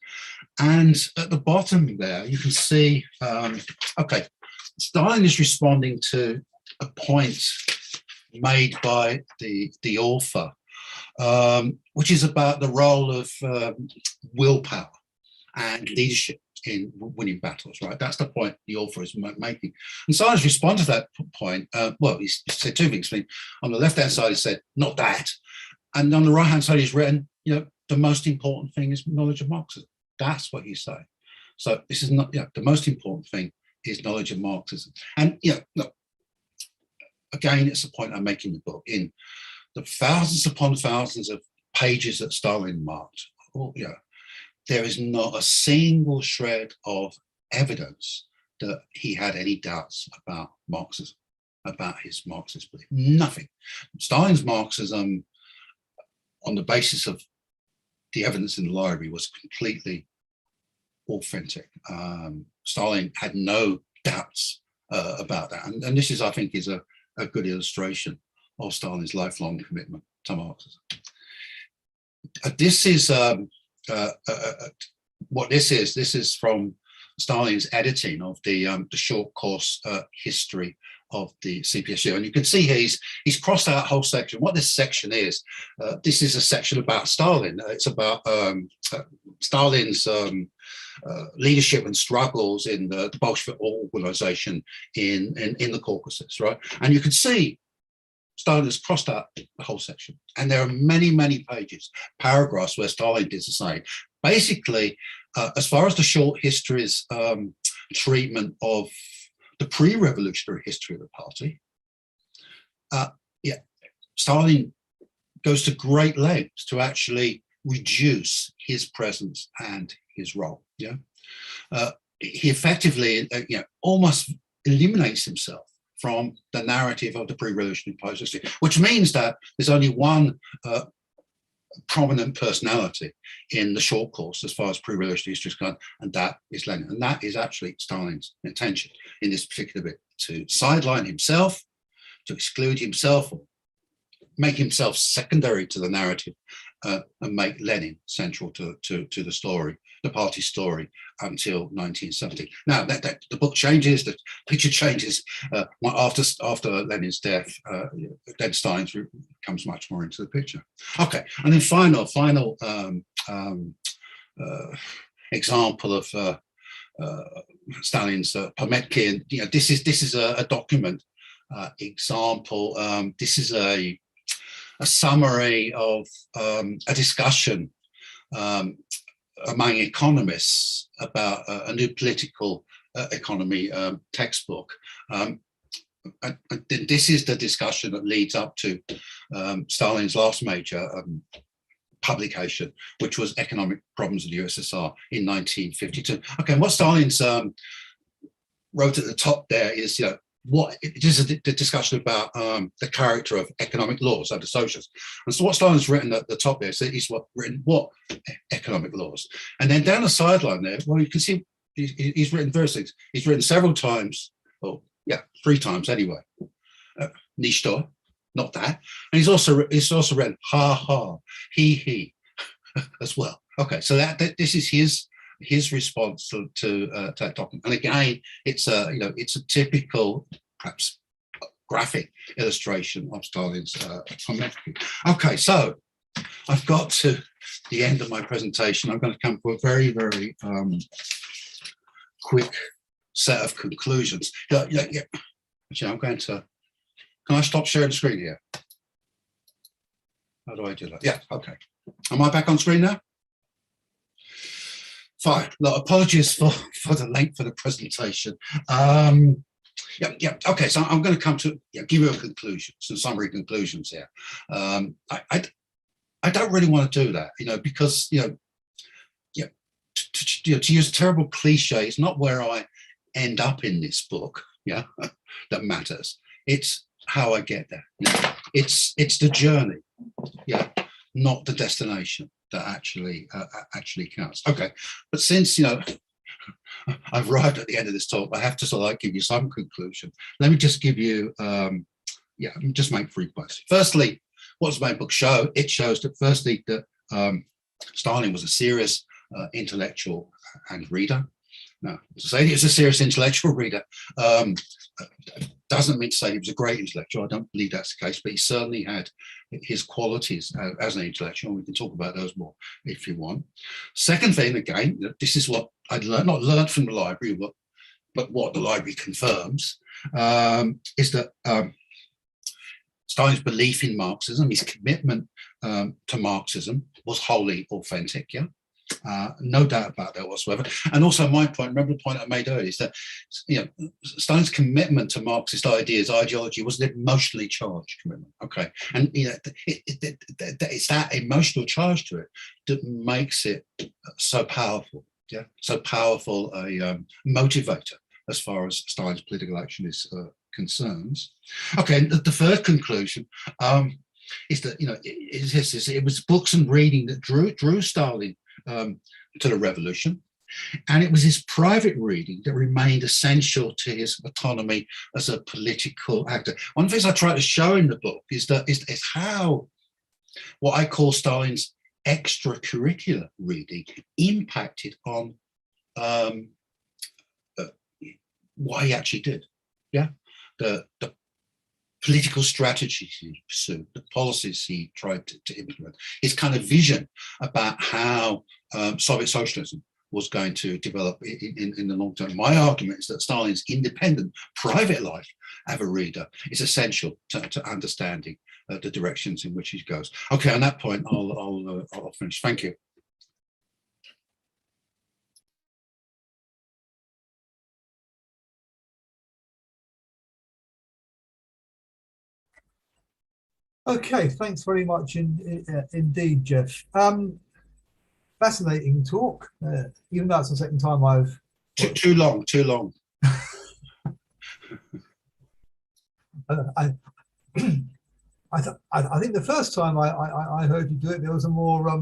and at the bottom there you can see, okay, Stalin is responding to a point made by the author which is about the role of willpower and leadership in winning battles, right? That's the point the author is making. And Stalin's response to that point, well, he said two things. On the left-hand side, he said, not that. And on the right-hand side, he's written, the most important thing is knowledge of Marxism. That's what he's saying. So this is not, the most important thing is knowledge of Marxism. And, look, again, it's the point I'm making in the book. In the thousands upon thousands of pages that Stalin marked, there is not a single shred of evidence that he had any doubts about Marxism, about his Marxist belief. Nothing. Stalin's Marxism, on the basis of the evidence in the library, was completely authentic. Stalin had no doubts about that. And this is, I think, is a good illustration of Stalin's lifelong commitment to Marxism. This is what this is. This is from Stalin's editing of the short course history of the CPSU, and you can see here he's crossed out a whole section. What this section is, this is a section about Stalin. It's about Stalin's leadership and struggles in the Bolshevik organization in the Caucasus, right? And you can see Stalin has crossed out the whole section, and there are many, many pages, paragraphs where Stalin did the same. Basically, as far as the short history's treatment of the pre-revolutionary history of the party, Stalin goes to great lengths to actually reduce his presence and his role. He effectively, almost eliminates himself from the narrative of the pre-revolutionary post-history, which means that there's only one prominent personality in the short course as far as pre-revolutionary history is concerned, and that is Lenin. And that is actually Stalin's intention in this particular bit, to sideline himself, to exclude himself, or make himself secondary to the narrative, and make Lenin central to the story, the party story, until 1970. Now that the book changes, the picture changes after Lenin's death. Then Stalin comes much more into the picture. Okay, and then final example of Stalin's Pametki. This is a document example. This is a summary of a discussion among economists about a new political economy textbook. And this is the discussion that leads up to Stalin's last major publication, which was Economic Problems of the USSR in 1952. Okay, and what Stalin's wrote at the top there is, this is the discussion about the character of economic laws under socialists. And so what Stalin's written at the top there is what economic laws. And then down the sideline there, well, you can see he's written various things. He's written several times, 3 times anyway. Nishto, not that. And he's also written ha ha, he as well. Okay, so that this is his response to that document. And again, it's a typical, perhaps graphic illustration of Stalin's Pametki. Okay, so I've got to the end of my presentation. I'm going to come to a very, very quick set of conclusions. Actually, I'm going to. Can I stop sharing the screen here? How do I do that? Yeah. Okay. Am I back on screen now? Fine. Look, apologies for the length of the presentation. Okay, so I'm going to come to give you a conclusion, some summary conclusions here. I don't really want to do that, because to use a terrible cliche, it's not where I end up in this book, that matters. It's how I get there. It's the journey, not the destination that actually counts. Okay, but since I've arrived at the end of this talk, I have to sort of give you some conclusion. Let me just give you just make 3 points. Firstly, what does my book show? It shows that firstly that Stalin was a serious intellectual and reader. No. To say he was a serious intellectual reader doesn't mean to say he was a great intellectual. I don't believe that's the case, but he certainly had his qualities as an intellectual. We can talk about those more if you want. Second thing, again, this is what I'd not learned from the library, but what the library confirms, is that Stalin's belief in Marxism, his commitment to Marxism was wholly authentic, yeah? No doubt about that whatsoever. And also my point, remember the point I made earlier, is that Stalin's commitment to Marxist ideas, ideology, was an emotionally charged commitment. Okay, and it's that emotional charge to it that makes it so powerful. Yeah, so powerful a motivator as far as Stalin's political action is concerns. Okay, the third conclusion is that it was books and reading that drew Stalin to the revolution, and it was his private reading that remained essential to his autonomy as a political actor. One of the things I try to show in the book is how what I call Stalin's extracurricular reading impacted on what he actually did. Yeah, the political strategies he pursued, the policies he tried to implement, his kind of vision about how Soviet socialism was going to develop in the long term. My argument is that Stalin's independent private life as a reader is essential to understanding the directions in which he goes. Okay, on that point, I'll finish. Thank you. Okay, thanks very much indeed, Jeff. Fascinating talk. Even though it's the second time I've too long. I think the first time I heard you do it, there was a more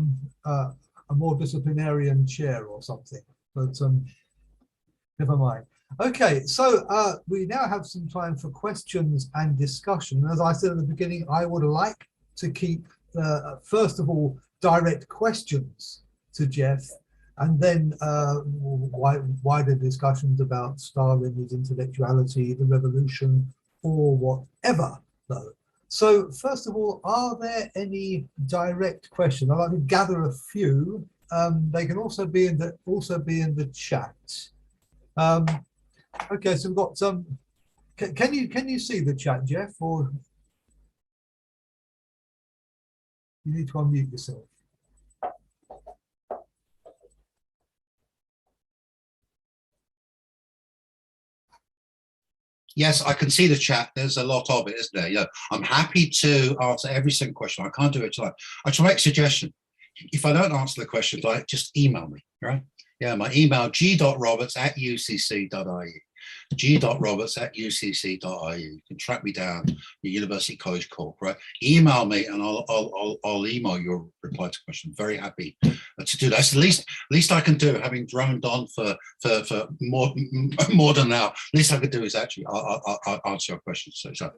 disciplinarian chair or something. But never mind. Okay, so we now have some time for questions and discussion. As I said at the beginning, I would like to keep, first of all, direct questions to Jeff, and then wider discussions about Stalin, his intellectuality, the revolution, or whatever, though. So, first of all, are there any direct questions? I'd like to gather a few. They can also be in the chat. Okay, so we've got some. Can you see the chat, Jeff, or you need to unmute yourself? Yes, I can see the chat. There's a lot of it, isn't there? Yeah, I'm happy to answer every single question. I can't do it tonight. I shall make a suggestion. If I don't answer the questions, just email me, right? Yeah, my email, g.roberts@ucc.ie. g.roberts@ucc.ie. You can track me down, the University College Corp, right? Email me and I'll email your reply to question. Very happy to do that. That's the least I can do, having droned on for more than an hour. Least I could do is actually I'll answer your questions. So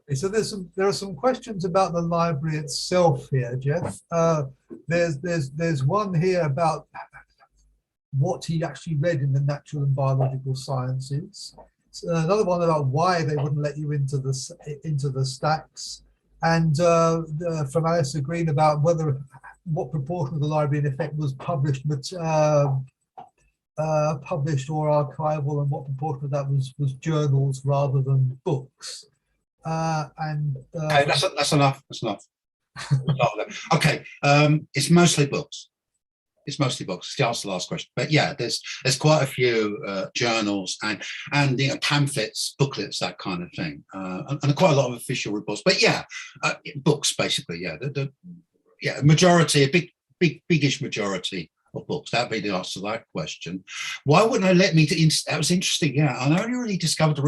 there are some questions about the library itself here, Jeff. There's one here about what he actually read in the natural and biological sciences. Another one about why they wouldn't let you into the stacks, and from Alistair Green about what proportion of the library in effect was published or archival, and what proportion of that was journals rather than books. Okay, that's enough. That's enough. Okay, it's mostly books. It's mostly books. It's the answer to the last question. But yeah, there's quite a few journals and pamphlets, booklets, that kind of thing, and quite a lot of official reports. But yeah, books basically. Yeah, majority, a biggish majority of books. That'd be the answer to that question. Why wouldn't they let me? That was interesting. Yeah, and I only really discovered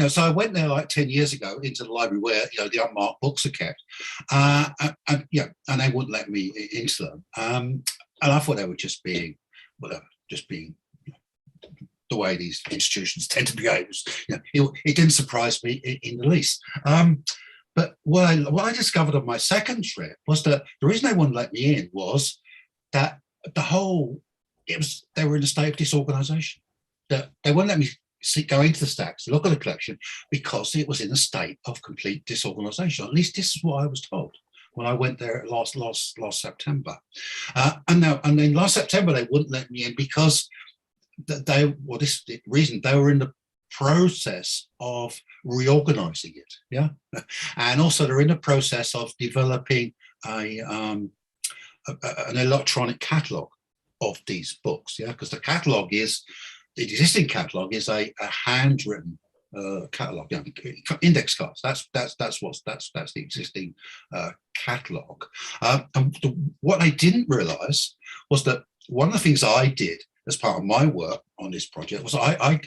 so I went there like 10 years ago into the library where the unmarked books are kept, and they wouldn't let me into them. And I thought they were just being the way these institutions tend to behave. It didn't surprise me in the least. But what I discovered on my second trip was that the reason they wouldn't let me in was that they were in a state of disorganization. they wouldn't let me go into the stacks, look at the collection, because it was in a state of complete disorganization. At least this is what I was told when I went there last September. And then last September they wouldn't let me in because they were in the process of reorganizing it, yeah, and also they're in the process of developing an electronic catalog of these books, yeah, because the existing catalog is a handwritten catalog, you know, index cards. That's the existing catalog. And what I didn't realize was that one of the things I did as part of my work on this project was I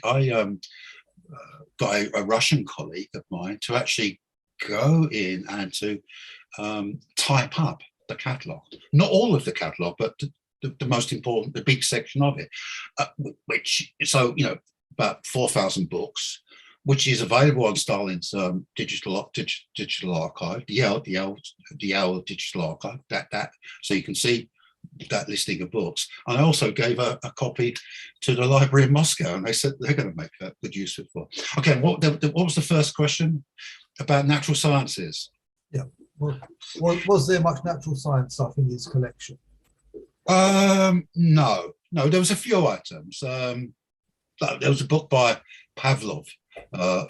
got a Russian colleague of mine to actually go in and to type up the catalog. Not all of the catalog, but the most important, the big section of it, about 4,000 books, which is available on Stalin's digital archive, the L digital archive. So you can see that listing of books. And I also gave a copy to the library in Moscow, and they said they're going to make good use of it for. Okay, what was the first question about natural sciences? Yeah, well, was there much natural science stuff in his collection? No, there was a few items. There was a book by Pavlov,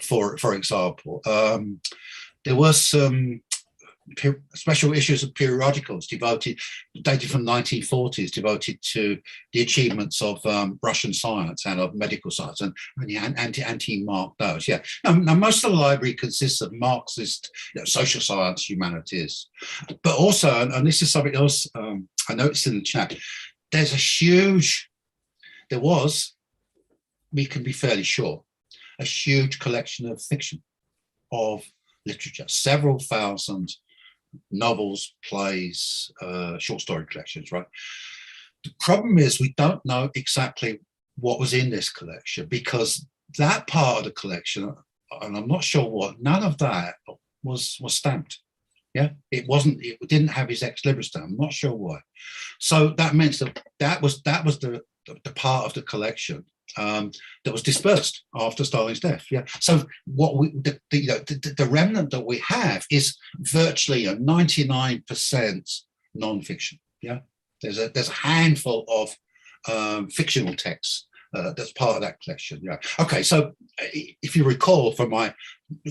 for example. There was some special issues of periodicals dated from 1940s, devoted to the achievements of Russian science and of medical science, and anti-mark those. Yeah. Now, most of the library consists of Marxist, social science, humanities, but also, and this is something else I noticed in the chat, we can be fairly sure, a huge collection of fiction, of literature, several thousand novels, plays, short story collections, right? The problem is we don't know exactly what was in this collection, because that part of the collection, and I'm not sure what, none of that was stamped. Yeah, it didn't have his ex libris stamp. I'm not sure why. So that meant that was the part of the collection that was dispersed after Stalin's death. Yeah. So the remnant that we have is virtually 99% non-fiction. Yeah. There's a handful of fictional texts that's part of that collection. Yeah. Okay. So if you recall from my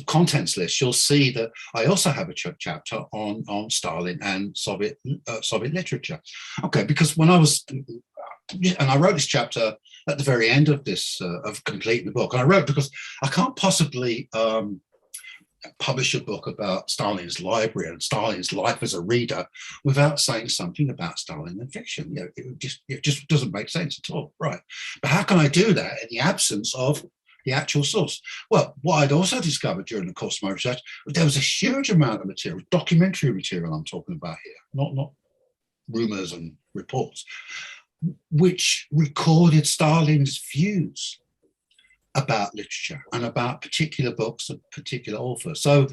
contents list, you'll see that I also have a chapter on Stalin and Soviet literature. Okay. Because when I wrote this chapter at the very end of this, of completing the book. And I wrote because I can't possibly publish a book about Stalin's library and Stalin's life as a reader without saying something about Stalin in fiction. It just doesn't make sense at all, right? But how can I do that in the absence of the actual source? Well, what I'd also discovered during the course of my research, there was a huge amount of material, documentary material I'm talking about here, not rumors and reports, which recorded Stalin's views about literature and about particular books of particular authors. So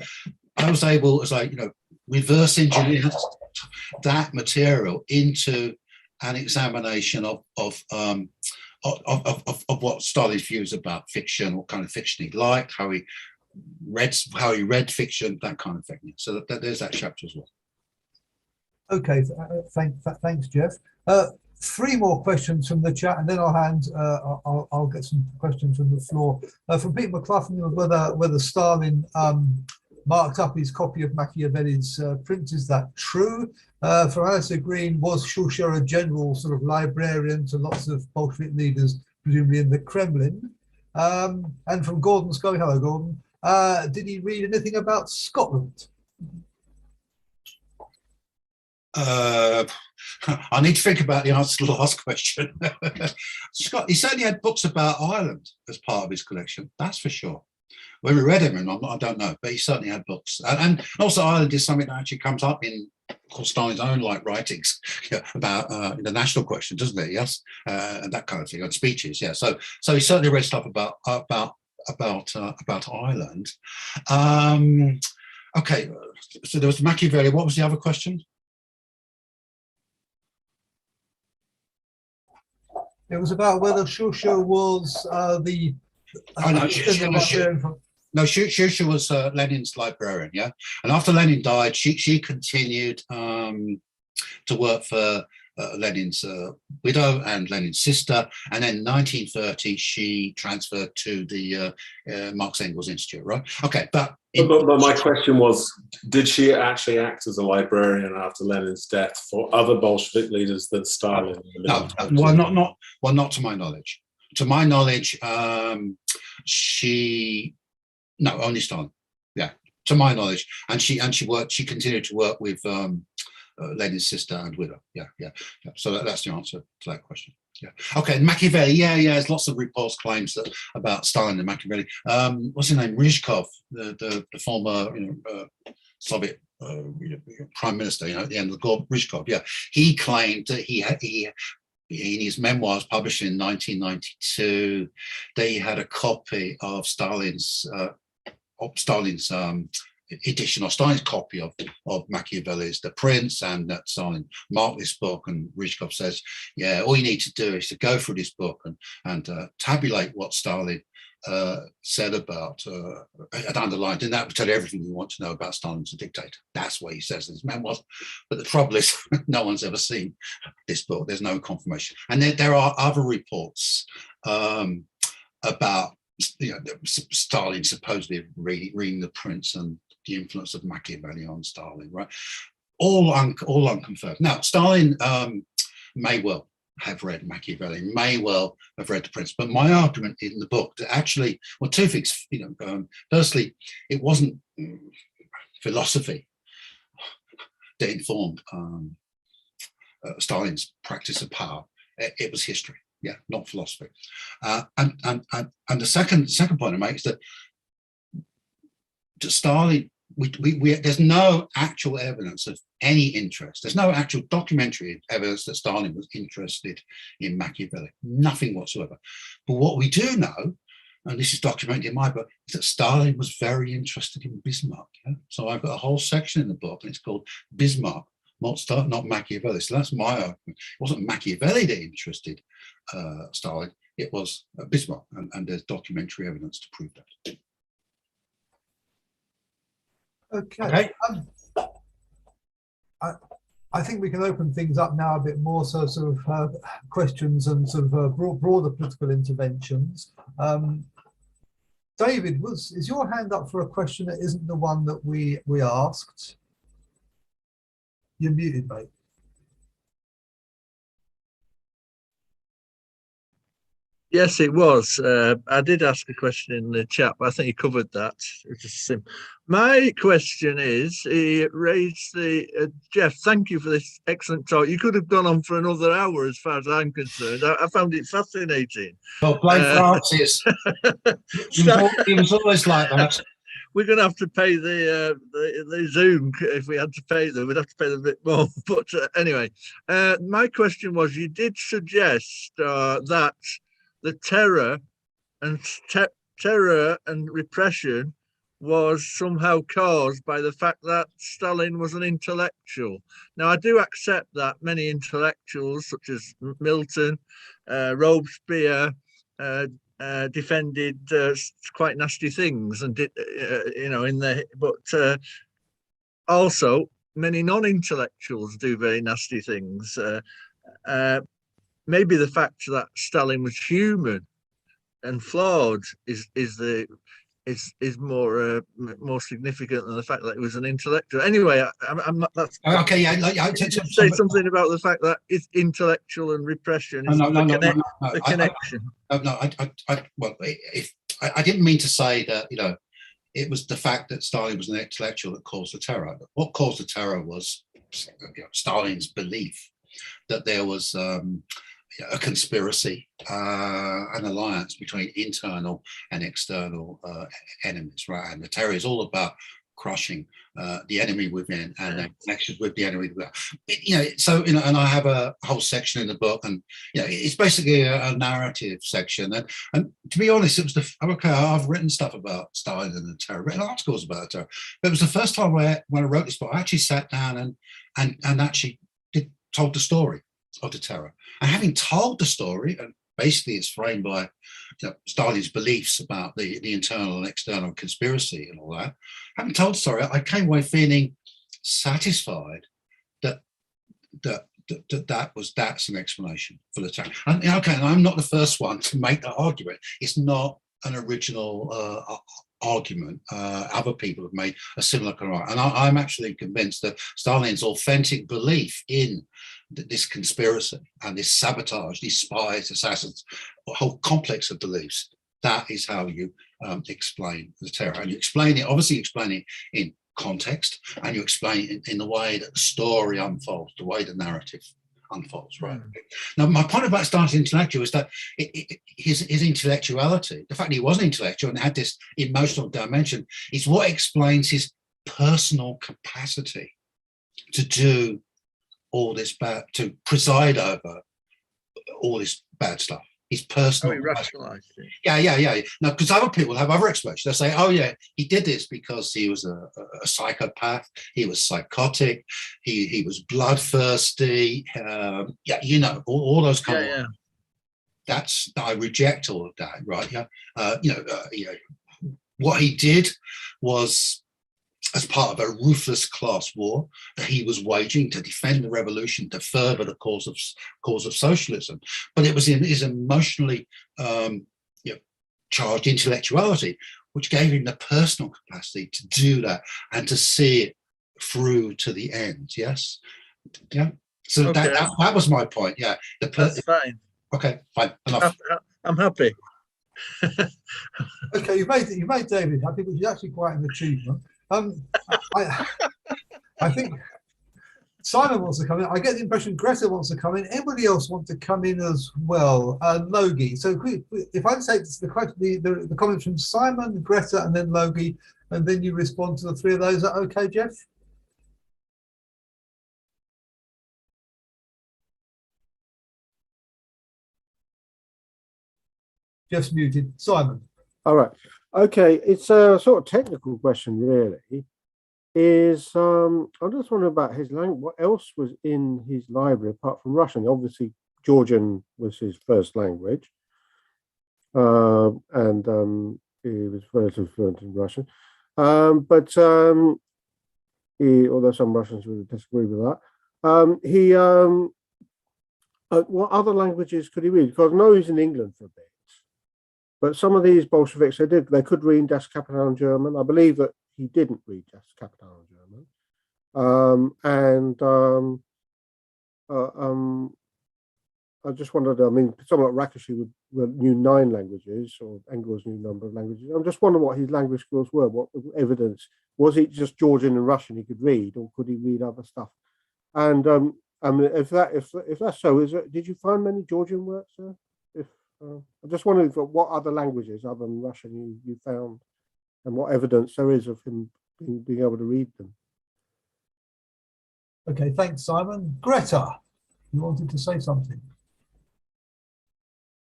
I was able, as reverse engineer that material into an examination of what Stalin's views about fiction, what kind of fiction he liked, how he read fiction, that kind of thing. So there's that chapter as well. Okay, thanks, Jeff. 3 more questions from the chat, and then I'll get some questions from the floor. From Pete McCluffin, whether Stalin marked up his copy of Machiavelli's prints. Is that true? From Alistair Green, was Ussr a general sort of librarian to lots of Bolshevik leaders, presumably in the Kremlin? And from Gordon Scully, hello Gordon, did he read anything about Scotland? I need to think about the answer to the last question. Scott, he certainly had books about Ireland as part of his collection, that's for sure. When we read him, I don't know, but he certainly had books. And also Ireland is something that actually comes up in, of course, Stalin's own writings about the national question, doesn't it? Yes, and that kind of thing, and speeches. Yeah, so he certainly read stuff about Ireland. Okay, so there was Machiavelli. What was the other question? It was about whether Shusha was the. Oh, no, No, Shusha was Lenin's librarian, yeah. And after Lenin died, she continued to work for Lenin's widow and Lenin's sister. And then in 1930, she transferred to the Marx Engels Institute, right? Okay, but my question was, did she actually act as a librarian after Lenin's death for other Bolshevik leaders than Stalin? No, not to my knowledge. To my knowledge, no, only Stalin. Yeah, to my knowledge, and she continued to work with Lenin's sister and widow. Yeah. So that's the answer to that question. Yeah. Okay, Machiavelli. Yeah. There's lots of repulse claims about Stalin and Machiavelli. What's his name? Rizhkov, the former Soviet prime minister. At the end of the war, Rizhkov. Yeah, he claimed that he in his memoirs published in 1992, they had a copy of Stalin's edition or Stalin's copy of Machiavelli's The Prince, and that Stalin marked this book, and Rizhkov says, yeah, all you need to do is to go through this book and tabulate what Stalin said about, and underlined, and that would tell you everything you want to know about Stalin as a dictator. That's what he says in his memoirs. But the trouble is, no one's ever seen this book. There's no confirmation. And there are other reports about Stalin supposedly reading The Prince and the influence of Machiavelli on Stalin, right? All unconfirmed. Now, Stalin may well have read Machiavelli, may well have read The Prince, but my argument in the book that actually, well, two things. Firstly, it wasn't philosophy that informed Stalin's practice of power. It was history. Yeah, not philosophy. And the second point I make is that Stalin, there's no actual evidence of any interest. There's no actual documentary evidence that Stalin was interested in Machiavelli. Nothing whatsoever. But what we do know, and this is documented in my book, is that Stalin was very interested in Bismarck. Yeah? So I've got a whole section in the book, and it's called Bismarck, not Machiavelli. So that's my argument. It wasn't Machiavelli that interested Stalin, it was Bismarck, and there's documentary evidence to prove that. Okay. I think we can open things up now a bit more, so sort of questions and sort of broader political interventions. David, is your hand up for a question that isn't the one that we asked? You're muted, mate. Yes, it was. I did ask a question in the chat, but I think you covered that. It's just simple. My question is, he raised the Jeff. Thank you for this excellent talk. You could have gone on for another hour, as far as I'm concerned. I found it fascinating. Well, blame Francis. He was always like that. We're going to have to pay the Zoom if we had to pay them. We'd have to pay them a bit more. But anyway, my question was: you did suggest that the terror and repression was somehow caused by the fact that Stalin was an intellectual. Now, I do accept that many intellectuals, such as Milton, Robespierre, defended quite nasty things, and did, but also many non-intellectuals do very nasty things. Maybe the fact that Stalin was human and flawed is more significant than the fact that he was an intellectual. Anyway, I'm not. That's okay. Yeah, say something about the fact that it's intellectual and repression is the connection. I didn't mean to say that. It was the fact that Stalin was an intellectual that caused the terror. What caused the terror was Stalin's belief that there was a conspiracy, an alliance between internal and external enemies, right? And the terror is all about crushing the enemy within and then connections with the enemy without. And I have a whole section in the book, and it's basically a narrative section. And to be honest, it was I've written stuff about Stalin and the terror, written articles about the terror, but it was the first time when I wrote this book, I actually sat down and actually told the story of the terror. And having told the story, and basically it's framed by Stalin's beliefs about the internal and external conspiracy and all that. Having told the story, I came away feeling satisfied that's an explanation for the attack. And okay, and I'm not the first one to make that argument. It's not an original argument. Other people have made a similar comment, and I'm actually convinced that Stalin's authentic belief in this conspiracy and this sabotage, these spies, assassins, a whole complex of beliefs, that is how you explain the terror. And you explain it, obviously you explain it in context, and you explain it in the way that the story unfolds, the way the narrative unfolds, right? Now, my point about Stalin's intellectual is that his intellectuality, the fact that he was an intellectual and had this emotional dimension, is what explains his personal capacity to do all this bad, to preside over all this bad stuff. His personal. He rationalized it. Yeah. Now, because other people have other explanations. They say, oh yeah, he did this because he was a psychopath. He was psychotic. He was bloodthirsty. All those kind of. That's, I reject all of that, right? What he did was, as part of a ruthless class war that he was waging to defend the revolution, to further the cause of socialism. But it was in his emotionally charged intellectuality which gave him the personal capacity to do that and to see it through to the end. Yes, yeah. So Okay. that was my point. Yeah, That's fine. Okay, fine. Enough. I'm happy. Okay, you made David happy, which is actually quite an achievement. I think Simon wants to come in. I get the impression Greta wants to come in. Everybody else wants to come in as well. Logie. So if I take the comments from Simon, Greta, and then Logie, and then you respond to the three of those, is that okay, Jeff? Jeff's muted. Simon. All right. Okay. It's a sort of technical question, really. I'm just wondering about his language. What else was in his library apart from Russian? Obviously, Georgian was his first language, and he was relatively fluent in Russian. But although some Russians would disagree with that, what other languages could he read? Because I know he's in England for a bit. But some of these Bolsheviks, they could read Das Kapital in German. I believe that he didn't read Das Kapital in German. I just wondered, I mean, someone like Rakeshy knew 9 languages, or Engels knew a number of languages. I'm just wondering what his language skills were, what evidence. Was it just Georgian and Russian he could read, or could he read other stuff? And I mean, if that's so, did you find many Georgian works, sir? I just wondered what other languages other than Russian you found, and what evidence there is of him being able to read them. Okay, thanks, Simon. Greta, you wanted to say something.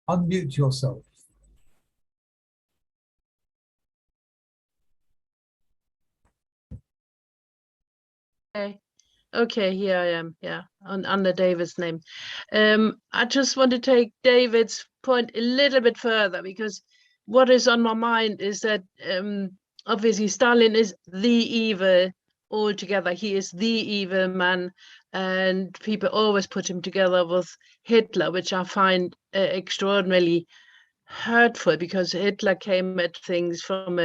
Unmute yourself. Okay, here I am. Yeah, under David's name. I just want to take David's point a little bit further, because what is on my mind is that obviously Stalin is the evil altogether. He is the evil man, and people always put him together with Hitler, which I find extraordinarily hurtful, because Hitler came at things from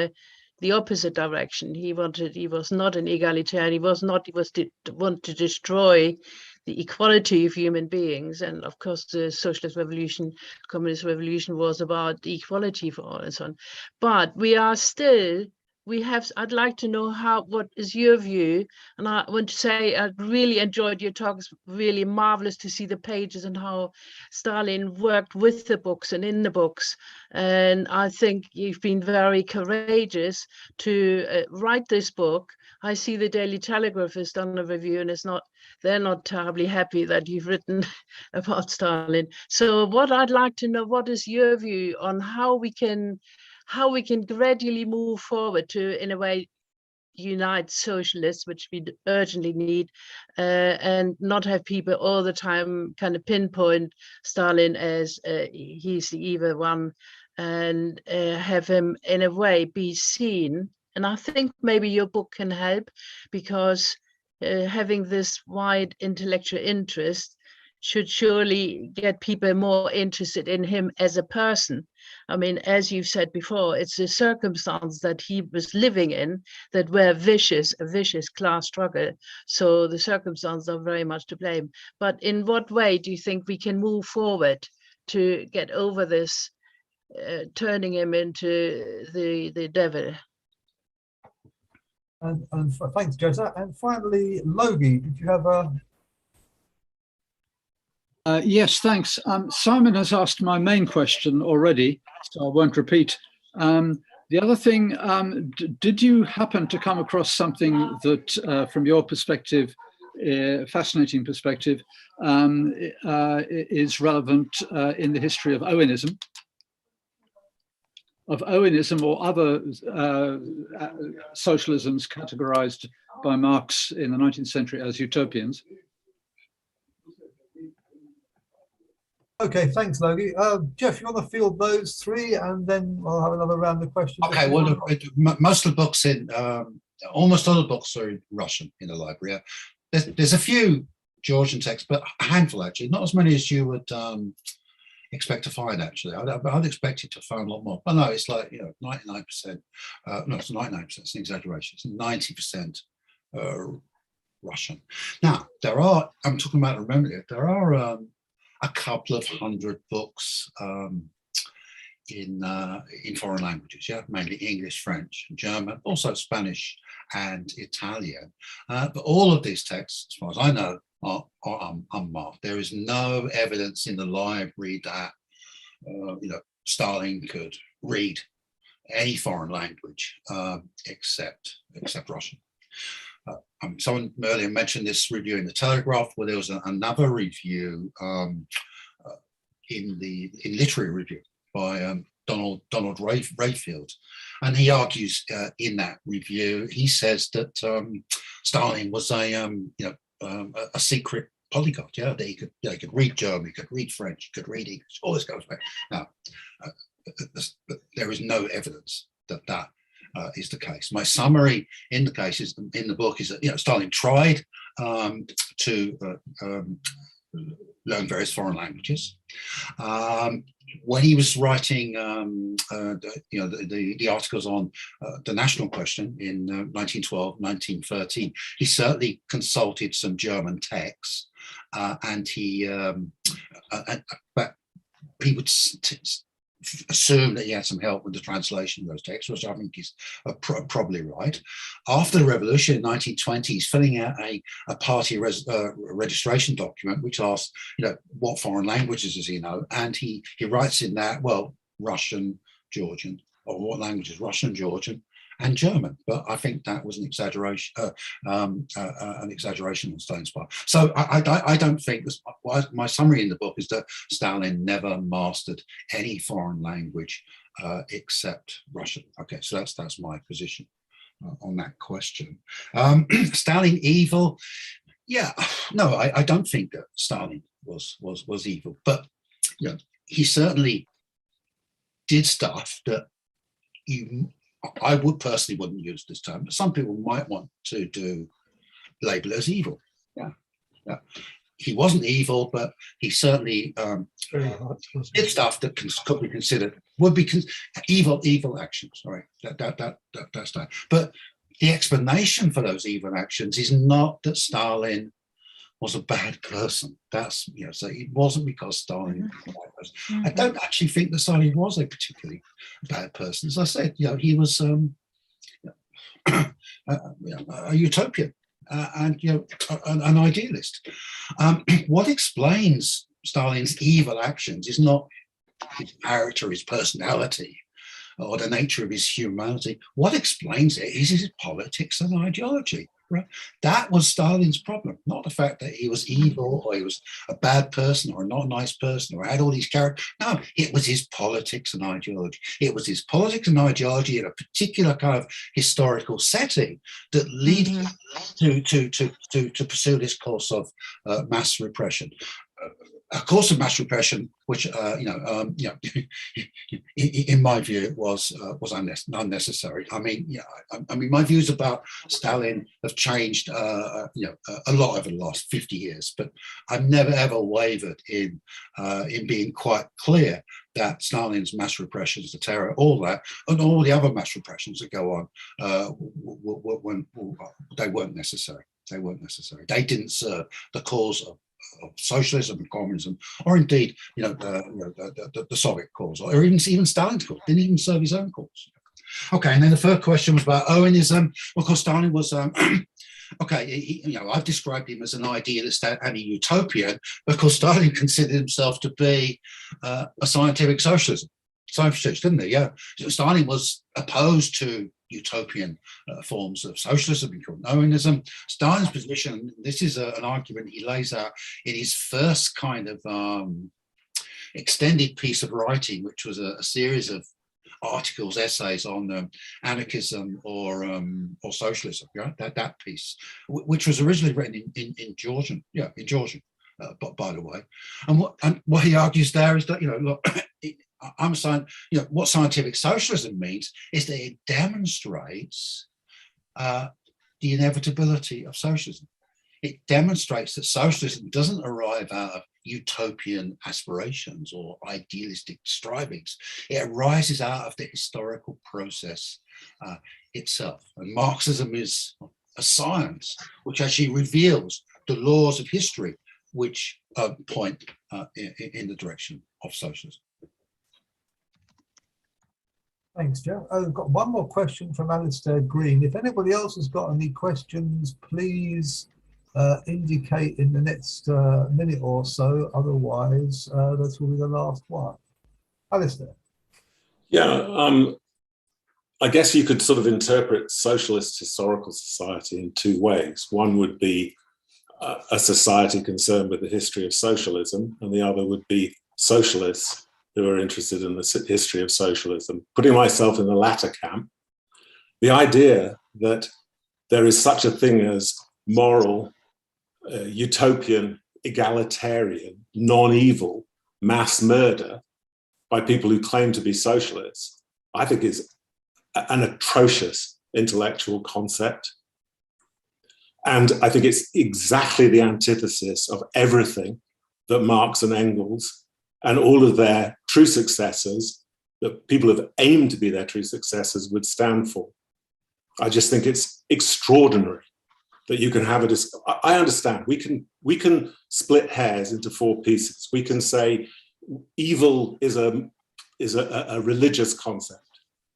the opposite direction. He was not an egalitarian. He want to destroy the equality of human beings. And of course, the socialist revolution, communist revolution was about equality for all and so on. But I'd like to know what is your view? And I want to say I really enjoyed your talk. It's really marvelous to see the pages and how Stalin worked with the books and in the books. And I think you've been very courageous to write this book. I see the Daily Telegraph has done a review, and they're not terribly happy that you've written about Stalin. So what I'd like to know, what is your view on how we can gradually move forward to, in a way, unite socialists, which we urgently need, and not have people all the time kind of pinpoint Stalin as he's the evil one, and have him in a way be seen. And I think maybe your book can help, because having this wide intellectual interest should surely get people more interested in him as a person. I mean, as you've said before, it's the circumstance that he was living in that were vicious, a vicious class struggle. So the circumstances are very much to blame. But in what way do you think we can move forward to get over this, turning him into the devil? And thanks, Jessa. And finally, Logie, did you have a... Yes, thanks. Simon has asked my main question already, so I won't repeat. The other thing, did you happen to come across something that, from your perspective, fascinating perspective, is relevant in the history of Owenism? Of Owenism or other socialisms categorized by Marx in the 19th century as utopians? Okay, thanks, Logie. Jeff, you want to field those three, and then I'll have another round of questions. Okay, well, most of the books in, almost all the books are in Russian in the library. There's a few Georgian texts, but a handful actually, not as many as you would expect to find actually. I'd expected to find a lot more, but no, it's like, 99%. No, it's 99%, it's an exaggeration. It's 90% Russian. Now, I'm talking about, remember, there are a couple of hundred books in foreign languages, mainly English, French, and German, also Spanish and Italian. But all of these texts, as far as I know, are unmarked. There is no evidence in the library that Stalin could read any foreign language except Russian. Someone earlier mentioned this review in the Telegraph, where there was another review in literary review by Donald Rayfield, and he argues in that review, he says that Stalin was a secret polyglot, that he could read German, he could read French, he could read English, all this goes back. Now, there is no evidence that is the case. My summary in the book is that Stalin tried to learn various foreign languages. When he was writing the articles on the national question in 1912, 1913, he certainly consulted some German texts, and but he would assume that he had some help with the translation of those texts, which I think is probably right. After the revolution in 1920, he's filling out a party registration document, which asks, what foreign languages does he know? And he writes in that, well, Russian, Georgian, or what languages? Russian, Georgian, and German. But I think that was an exaggeration on Stalin's part. So I don't think this, my summary in the book is that Stalin never mastered any foreign language except Russian. Okay, so that's my position on that question. Stalin evil? Yeah, no, I don't think that Stalin was evil, but he certainly did stuff that I would personally wouldn't use this term, but some people might want to label it as evil. Yeah. He wasn't evil, but he certainly did stuff that could be considered, would be evil actions. Sorry, that's that. But the explanation for those evil actions is not that Stalin was a bad person. That's, so it wasn't because Stalin was a bad person. I don't actually think that Stalin was a particularly bad person. As I said, he was a utopian and an idealist. What explains Stalin's evil actions is not his character, his personality, or the nature of his humanity. What explains it is his politics and ideology. Right? That was Stalin's problem, not the fact that he was evil or he was a bad person or a not nice person or had all these characters. No, it was his politics and ideology. It was his politics and ideology in a particular kind of historical setting that lead him to pursue this course of mass repression. A course of mass repression, which in my view was unnecessary. I mean, my views about Stalin have changed, a lot over the last 50 years. But I've never ever wavered in being quite clear that Stalin's mass repressions, the terror, all that, and all the other mass repressions that go on, they weren't necessary. They weren't necessary. They didn't serve the cause of socialism and communism, or indeed, the Soviet cause, or even Stalin's cause. Didn't even serve his own cause. Okay, and then the third question was about Owenism. Of course, Stalin was okay. I've described him as an idealist and a utopian because Stalin considered himself to be a scientific socialist, didn't he? Yeah, Stalin was opposed to utopian forms of socialism, called Owenism. Stalin's position, this is an argument he lays out in his first kind of extended piece of writing, which was a series of articles, essays on anarchism or socialism. Right? That piece, which was originally written in Georgian, but by the way, and what he argues there is that look. I'm saying, what scientific socialism means is that it demonstrates the inevitability of socialism. It demonstrates that socialism doesn't arrive out of utopian aspirations or idealistic strivings. It arises out of the historical process itself. And Marxism is a science which actually reveals the laws of history which point in the direction of socialism. Thanks, Joe. I've got one more question from Alistair Green. If anybody else has got any questions, please indicate in the next minute or so. Otherwise, this will be the last one. Alistair. Yeah, I guess you could sort of interpret socialist historical society in two ways. One would be a society concerned with the history of socialism, and the other would be socialists who are interested in the history of socialism. Putting myself in the latter camp, the idea that there is such a thing as moral, utopian, egalitarian, non-evil mass murder by people who claim to be socialists, I think is an atrocious intellectual concept. And I think it's exactly the antithesis of everything that Marx and Engels and all of their true successors, that people have aimed to be their true successors, would stand for. I just think it's extraordinary that you can have I understand, we can split hairs into four pieces. We can say evil is a religious concept,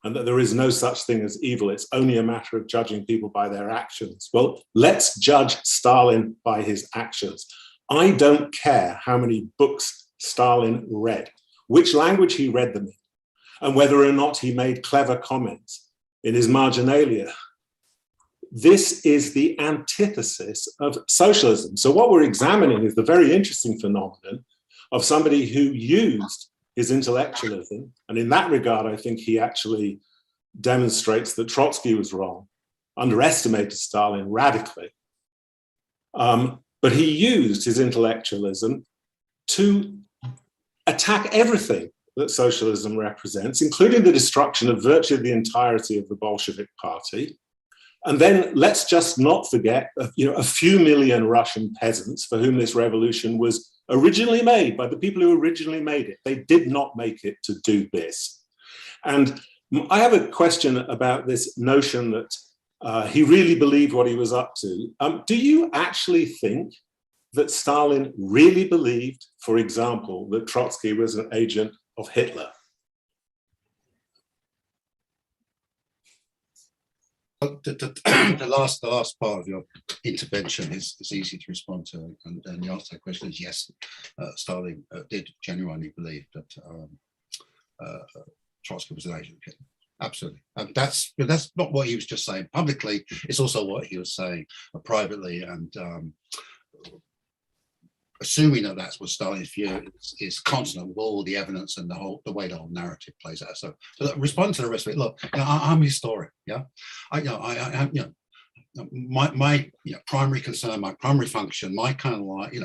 and that there is no such thing as evil. It's only a matter of judging people by their actions. Well, let's judge Stalin by his actions. I don't care how many books Stalin read, which language he read them in, and whether or not he made clever comments in his marginalia. This is the antithesis of socialism. So what we're examining is the very interesting phenomenon of somebody who used his intellectualism, and in that regard, I think he actually demonstrates that Trotsky was wrong, underestimated Stalin radically. But he used his intellectualism to attack everything that socialism represents, including the destruction of virtually the entirety of the Bolshevik Party. And then let's just not forget, a few million Russian peasants for whom this revolution was originally made by the people who originally made it. They did not make it to do this. And I have a question about this notion that he really believed what he was up to. Do you actually think that Stalin really believed, for example, that Trotsky was an agent of Hitler? The last part of your intervention is easy to respond to, and the answer to that question is yes. Stalin did genuinely believe that Trotsky was an agent of Hitler. Absolutely. That's not what he was just saying publicly. It's also what he was saying privately, and assuming that that's what Stalin's view is consonant with all the evidence and the way the whole narrative plays out. So respond to the rest of it. Look, I'm a historian. Yeah, my primary concern, my primary function, my kind of like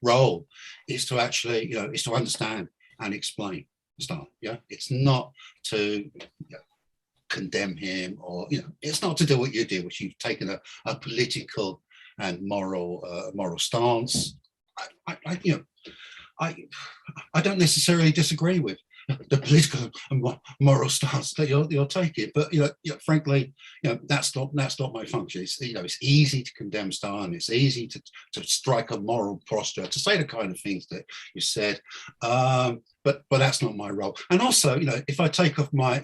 role is to actually is to understand and explain Stalin. Yeah, it's not to condemn him, or it's not to do what you do, which you've taken a political and moral stance. I don't necessarily disagree with the political and moral stance that you're taking, but frankly, that's not my function. It's easy to condemn Stalin. It's easy to strike a moral posture, to say the kind of things that you said, but that's not my role. And also, if I take off my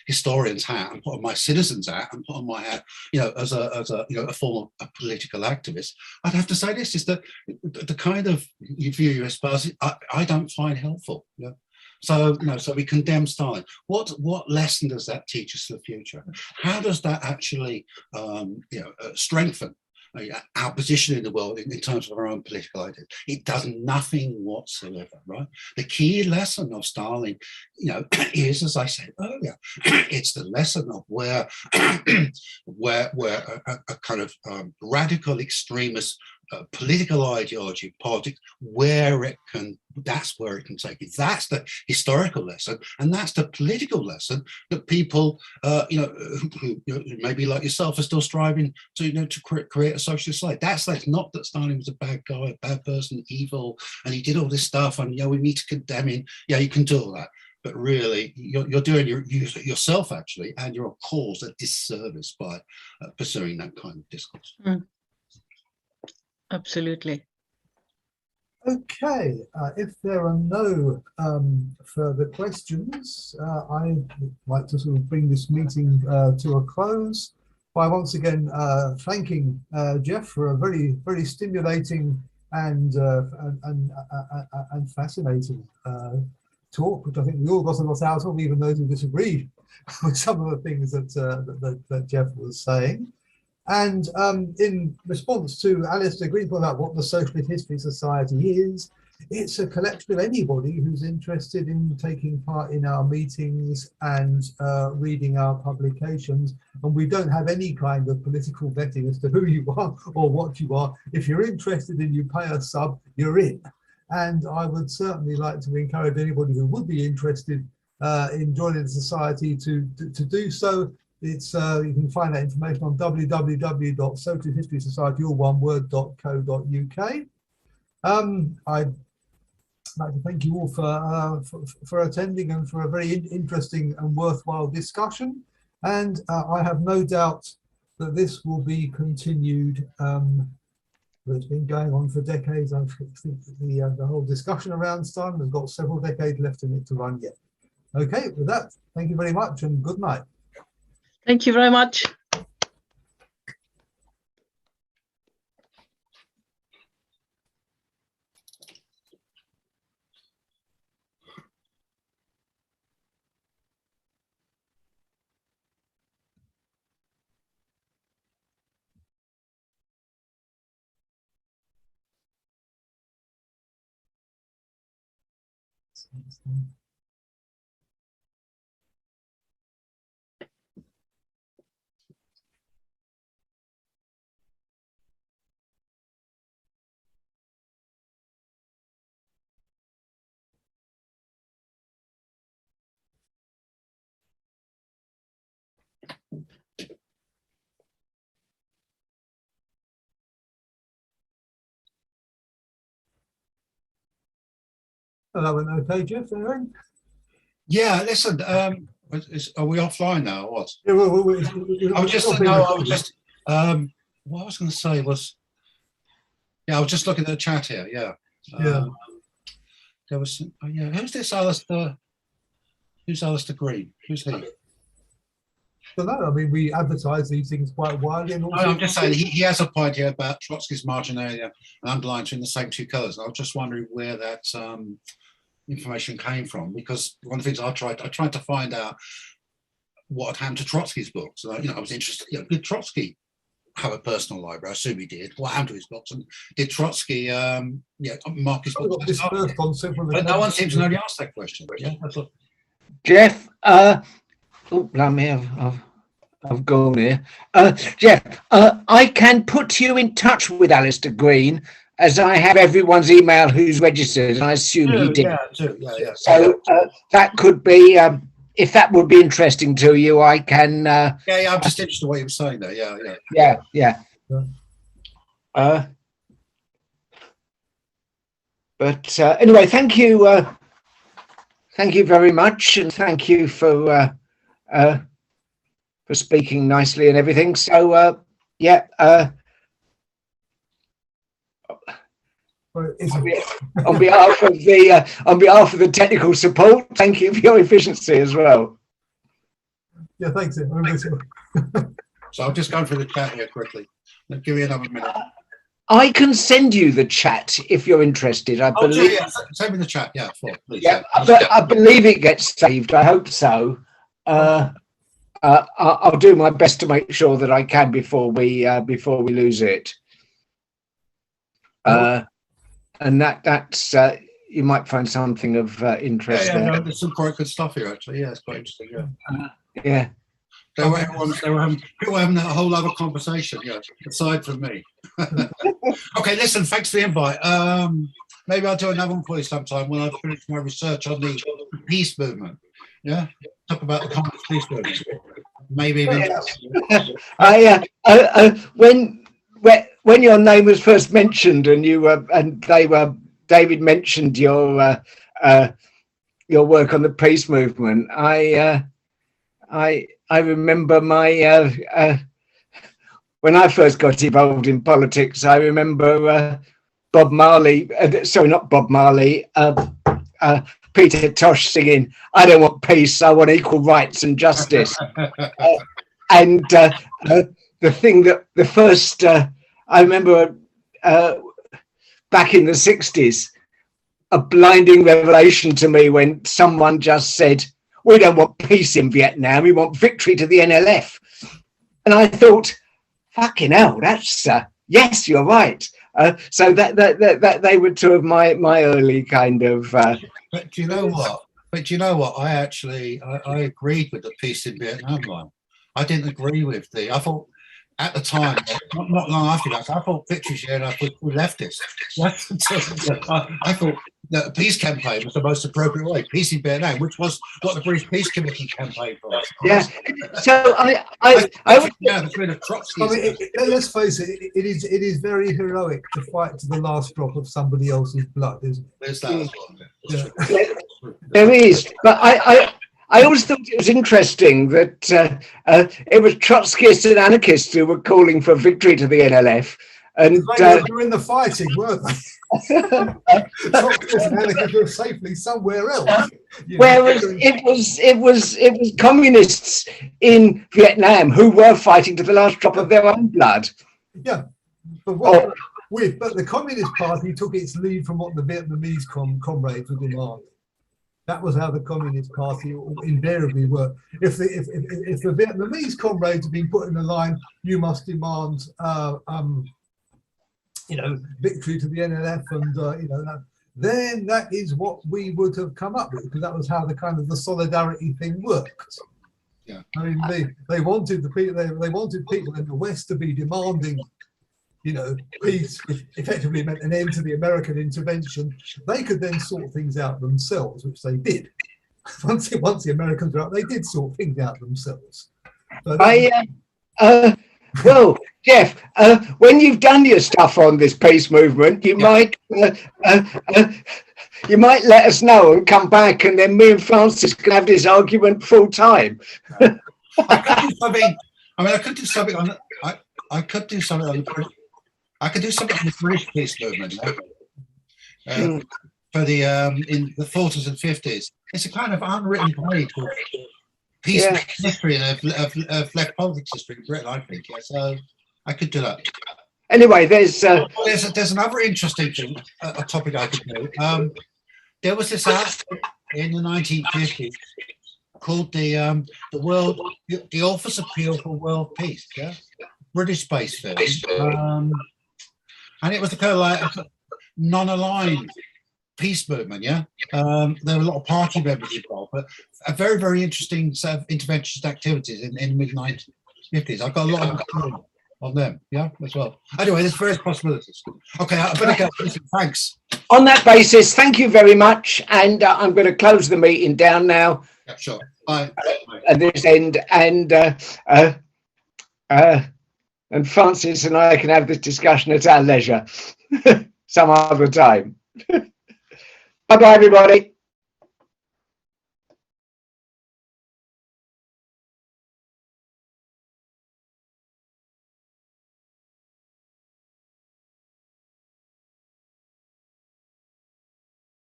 historian's hat and put on my citizen's hat and put on my hat, as a former political activist, I'd have to say this is the kind of view you espouse, I don't find helpful. So we condemn Stalin. What lesson does that teach us for the future? How does that actually strengthen our position in the world in terms of our own political ideas? It does nothing whatsoever, right? The key lesson of Stalin, is, as I said earlier, it's the lesson of where a kind of radical extremist political ideology, politics, that's where it can take it. That's the historical lesson, and that's the political lesson that people, who maybe like yourself, are still striving to create a socialist society. That's not that Stalin was a bad guy, a bad person, evil, and he did all this stuff, and we need to condemn him. Yeah, you can do all that, but really, you're doing yourself actually, and you're a cause a disservice by pursuing that kind of discourse. Absolutely. Okay, if there are no further questions, I'd like to sort of bring this meeting to a close by once again thanking Geoff for a very, very stimulating and fascinating talk, which I think we all got a lot out of, even those who disagreed with some of the things that Geoff was saying. And in response to Alistair Green's point about what the Socialist History Society is, it's a collection of anybody who's interested in taking part in our meetings and reading our publications. And we don't have any kind of political vetting as to who you are or what you are. If you're interested and you pay a sub, you're in. And I would certainly like to encourage anybody who would be interested in joining the society to do so. It's you can find that information on www.socialhistorysociety.co.uk. I'd like to thank you all for attending and for a very interesting and worthwhile discussion. And I have no doubt that this will be continued. It's been going on for decades. I think the whole discussion around Stalin has got several decades left in it to run yet. Okay, with that, thank you very much and good night. Thank you very much. Oh, that went okay, Geoff, anyway? Yeah, listen, are we offline now or what? Yeah, I was just, what I was going to say was, I was just looking at the chat here, there was, who's this Alistair? Who's Alistair Green? Who's he? So no, I mean, we advertise these things quite widely. And also I'm just saying, he has a point here about Trotsky's marginalia and underlines in the same two colours. I was just wondering where that information came from, because one of the things I tried to find out what had happened to Trotsky's books. And, I was interested, did Trotsky have a personal library? I assume he did. What happened to his books? And did Trotsky mark his books? But no one seems to know the answer to that question. Yeah, that's what. Jeff, oh, blimey, I've gone here. Jeff, I can put you in touch with Alistair Green, as I have everyone's email who's registered, and I assume he did. Yeah. So that could be, if that would be interesting to you, I can. I'm just interested in what you were saying there. Yeah. But anyway, thank you. Thank you very much, and thank you for speaking nicely and everything. So on behalf of the technical support, thank you for your efficiency as well. Yeah, thanks. So I'm just going through the chat here quickly. Give me another minute. I can send you the chat if you're interested. I believe. Send me the chat. Yeah, please. Yeah, I believe it gets saved. I hope so. I'll do my best to make sure that I can before we lose it. And that's you might find something of interest. Yeah, there's some quite good stuff here actually. Yeah, it's quite interesting. Yeah. They were having a whole other conversation, aside from me. Okay, listen, thanks for the invite. Maybe I'll do another one for you sometime when I've finished my research on the peace movement. Yeah, talk about the communist peace movement. Maybe even. When your name was first mentioned, and David mentioned your work on the peace movement, I remember when I first got involved in politics, I remember Bob Marley, not Bob Marley, Peter Tosh singing, "I don't want peace, I want equal rights and justice." And the thing that the first, I remember back in the 60s, a blinding revelation to me when someone just said, "We don't want peace in Vietnam, we want victory to the NLF." And I thought, fucking hell, that's, yes, you're right. So that they were two of my early kind of... But do you know what? I agreed with the peace in Vietnam line. I didn't agree with I thought at the time, not long after that, I thought victory's here enough with leftists. I thought that the peace campaign was the most appropriate way, peace in Vietnam, which was what the British Peace Committee campaign was. Yeah. So let's face it, it is very heroic to fight to the last drop of somebody else's blood, isn't it? There's that as well. Yeah. There is, but I always thought it was interesting that it was Trotskyists and anarchists who were calling for victory to the NLF. And they were in the fighting, weren't they? Trotskyists and anarchists were safely somewhere else. Whereas it was communists in Vietnam who were fighting to the last drop of their own blood. Yeah, but but the Communist Party took its lead from what the Vietnamese comrades were demanding. That was how the Communist Party invariably worked. If the Vietnamese comrades had been put in the line, you must demand, victory to the NLF, and then that is what we would have come up with, because that was how the solidarity thing worked. Yeah, I mean, they wanted people in the West to be demanding, peace, which effectively meant an end to the American intervention. They could then sort things out themselves, which they did. Once the Americans were out, they did sort things out themselves. So well, Jeff, when you've done your stuff on this peace movement, you might let us know and come back, and then me and Francis can have this argument full time. I could do something on the British peace movement. For the in the 40s and 50s, it's a kind of unwritten page of peace history and of left politics history in Britain, I think. Yeah, so I could do that. Anyway, there's another interesting thing, a topic I could do. There was this article in the 1950s called the Author's Appeal for World Peace. Yeah, British space film, and it was the kind of like non-aligned peace movement. Yeah, there were a lot of party members involved, but a very, very interesting set of interventionist activities in the mid 1950s. I've got a lot of material on them, yeah, as well. Anyway, there's various possibilities. Okay, I better go. Listen, thanks. On that basis, thank you very much, and I'm going to close the meeting down now. Yeah, sure. Bye. At this end, and Francis and I can have this discussion at our leisure some other time. Bye bye, everybody.